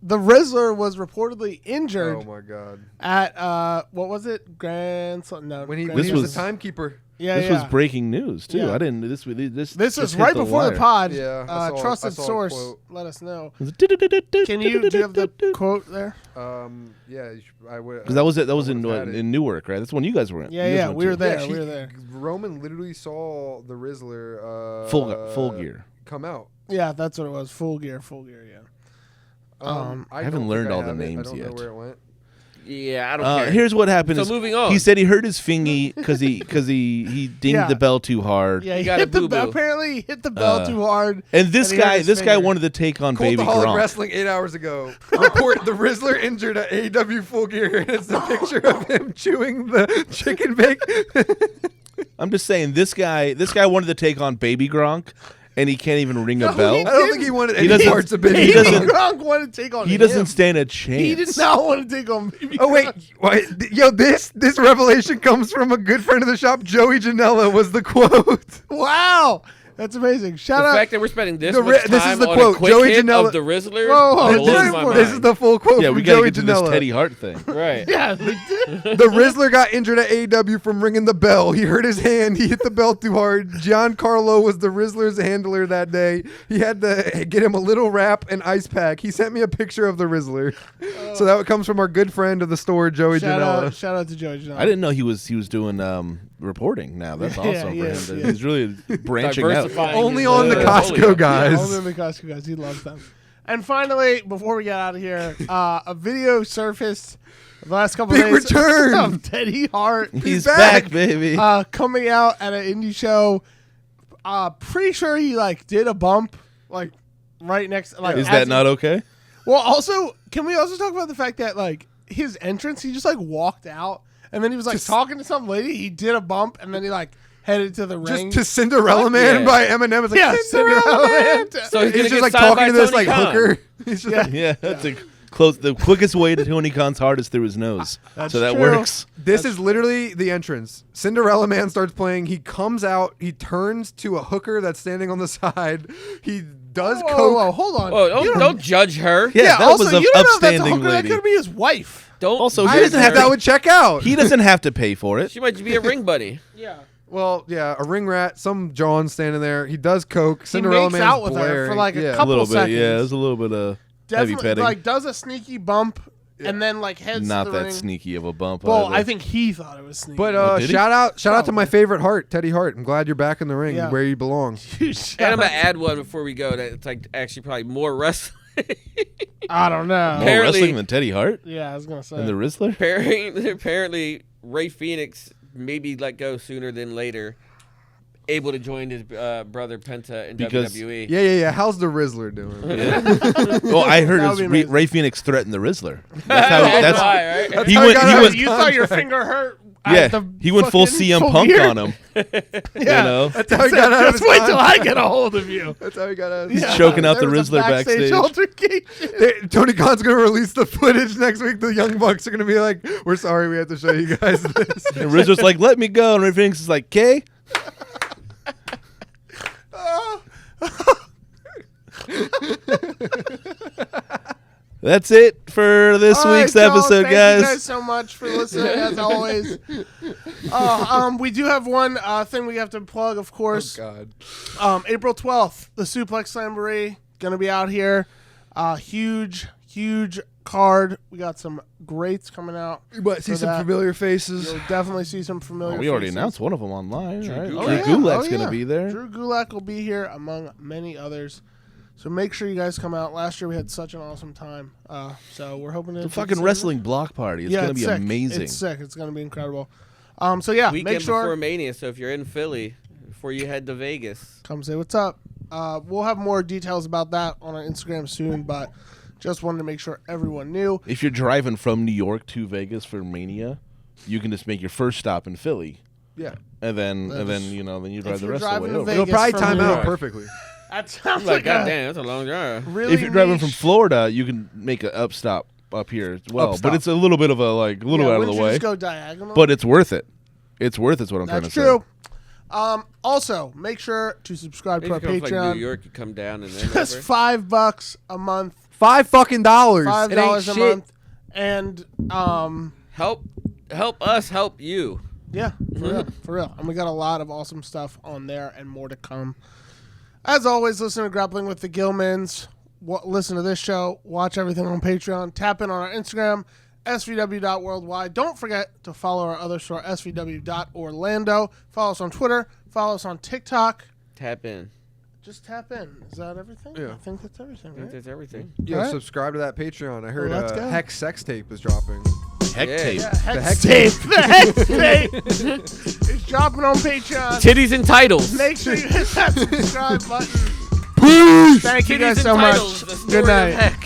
the Rizzler was reportedly injured. Oh my god. At what was it? Grand Slam? No. When he This was was the timekeeper. Yeah, this was breaking news too. Yeah. I didn't. This This was hit right the before wire. the pod. Yeah, I saw- Trusted I saw a source. quote. Let us know. Can Do you have the quote there? Yeah, I would. Because that was it. That was in had it. in Newark, right? That's when you guys were in. Yeah, You guys yeah, went we to. were there. Yeah, we were there. Roman literally saw the Rizzler Full gear. come out. Yeah, that's what it was. Full gear. Yeah. I haven't learned all the names I don't yet. know where it went. Yeah, I don't care. Here's what happened. So is moving on. He said he hurt his fingy because he dinged Yeah. the bell too hard. Yeah, he got hit a the boo-boo. apparently he hit the bell too hard. And this And he hurt guy, his this guy finger. wanted to take on Baby Cultaholic Gronk. Wrestling 8 hours ago. Report the Rizzler injured at AEW Full Gear. And it's a picture of him chewing the chicken bacon. I'm just saying, this guy wanted to take on Baby Gronk, and he can't even ring a bell. I don't think he wanted He any doesn't- parts of he Baby Baby doesn't- Gronk wanted to take on He him. doesn't stand a chance. He did not want to take on Baby Oh wait, Gronk. yo! This revelation comes from a good friend of the shop, Joey Janela. Was the quote? Wow. That's amazing. Shout the out. fact that we're spending this The much time this is the on quote. a quick Joey hit Janela- of the Rizzler Whoa, blows this is- my This mind. is the full quote Yeah, from we gotta Joey get to this Janela. Teddy Hart thing. Right. Yeah, they did. The Rizzler got injured at AEW from ringing the bell. He hurt his hand. He hit the bell too hard. Giancarlo was the Rizzler's handler that day. He had to get him a little wrap and ice pack. He sent me a picture of the Rizzler. So that comes from our good friend of the store, Joey Janela. Shout out to Joey Janela. I didn't know he was doing reporting now. That's Yeah, awesome yeah, for him. yeah. He's really branching out. Diversifying Only his, on the Costco portfolio. guys. Yeah, only the Costco guys. He loves them. And finally, before we get out of here, a video surfaced the last couple Big days return. of Teddy Hart He's back. back, baby. coming out at an indie show. Pretty sure he did a bump right next. Is that not okay? Well, also, can we also talk about the fact that his entrance, he just walked out and then he was talking to some lady. He did a bump and then he headed to the ring. Just to Cinderella Man Yeah. by Eminem. It's like, Yeah, Cinderella Man. So he's He's gonna just get signed talking by to this Tony Khan. hooker. He's just Yeah, that's the quickest way to Tony Khan's heart is through his nose. That's So that true. works. This is literally the entrance. Cinderella Man starts playing. He comes out. He turns to a hooker that's standing on the side. He does coke. Whoa, hold on. Oh, You don't judge her. Yeah, that also, was an you don't know if that's a upstanding hooker. That lady. could be his wife. Don't. Also, I he didn't doesn't think have that to. would check out. He doesn't have to pay for it. She might be a ring buddy. Yeah. Well, yeah, a ring rat, some John standing there. He does coke. Cinderella makes Man's out with her blaring. for, a A couple little bit, seconds. yeah. There's a little bit of heavy Definitely, petting. does a sneaky bump and then heads Not to the that ring. sneaky of a bump. Well, either. I think he thought it was sneaky. But did he? shout out to my Probably. favorite Hart, Teddy Hart. I'm glad you're back in the ring Yeah. where you belong. And I'm gonna add one before we go. That's actually probably more wrestling. I don't know. more apparently- wrestling than Teddy Hart Yeah, I was gonna say. and the Rizzler. Apparently, Ray Phoenix maybe let go sooner than later. Able to join his brother Penta in Because- WWE. Yeah. How's the Rizzler doing? Well, I heard That it would was be amazing. Ray Phoenix threatened the Rizzler. That's how. That's That's why, right? That's he how went. got He out of went. his You thought your contract. finger hurt. Yeah, at the he went full fucking CM full Punk gear? on him. Yeah. You know, That's how he got out of his Just wait till I contract. get a hold of you. That's how he got out of his Yeah. choking out There the was a Rizzler backstage. altercation. Tony Khan's going to release the footage next week. The Young Bucks are going to be like, we're sorry we had to show you guys this. And Rizzler's like, "Let me go," and Ray Phoenix is like, "K." That's it for this All right, week's y'all, episode, thank you guys. guys so much for listening, as always. We do have one thing we have to plug, of course. God. April 12th, the Suplex Slamboree going to be out here. Huge card. We got some greats coming out. You might see for some that. familiar faces. You'll definitely see some familiar We already faces. announced one of them online, right? Gulak. Drew Yeah. Gulak's Oh, gonna yeah. be there. Drew Gulak will be here, among many others. So make sure you guys come out. Last year we had such an awesome time. So we're hoping to The do fucking same. wrestling block party. It's gonna be sick. amazing. It's sick. It's gonna be incredible. So yeah, Weekend make sure before Mania, so if you're in Philly, before you head to Vegas. come say what's up. We'll have more details about that on our Instagram soon, but Just wanted to make sure everyone knew. If you're driving from New York to Vegas for Mania, you can just make your first stop in Philly. Yeah. And then you drive the rest of the way over. Vegas It'll probably from time New out York. perfectly. That sounds Like, like goddamn, that's a long drive. really If you're driving niche- from Florida, you can make an up stop up here as well. Upstop. But it's a little bit of a out of the wouldn't you way. just go diagonal? But it's worth it. It's worth it. Is what I'm trying to That's say. true. Also, make sure to subscribe If to you our come from like Patreon. New York, you come down and then Just over. $5 a month. $5 fucking dollars. $5 It ain't a shit. month. And Help us help you. yeah, for real. And we got a lot of awesome stuff on there and more to come. As always, listen to Grappling with the Gilmans. Listen to this show. Watch everything on Patreon. Tap in on our Instagram, svw.worldwide. Don't forget to follow our other store, svw.orlando. Follow us on Twitter. Follow us on TikTok. Tap in. Just tap in. Is that everything? Yeah. I think that's everything, I think right? that's everything. Yo, Alright. subscribe to that Patreon. I heard Well, let's go. Hex sex tape is dropping. Heck Yeah. tape. Yeah, Hex Hex Tape. The Hex Tape is dropping on Patreon. Titties and titles. Make sure you hit that subscribe button. Thank you Titties guys and so titles, much. the story Good of night. Hex.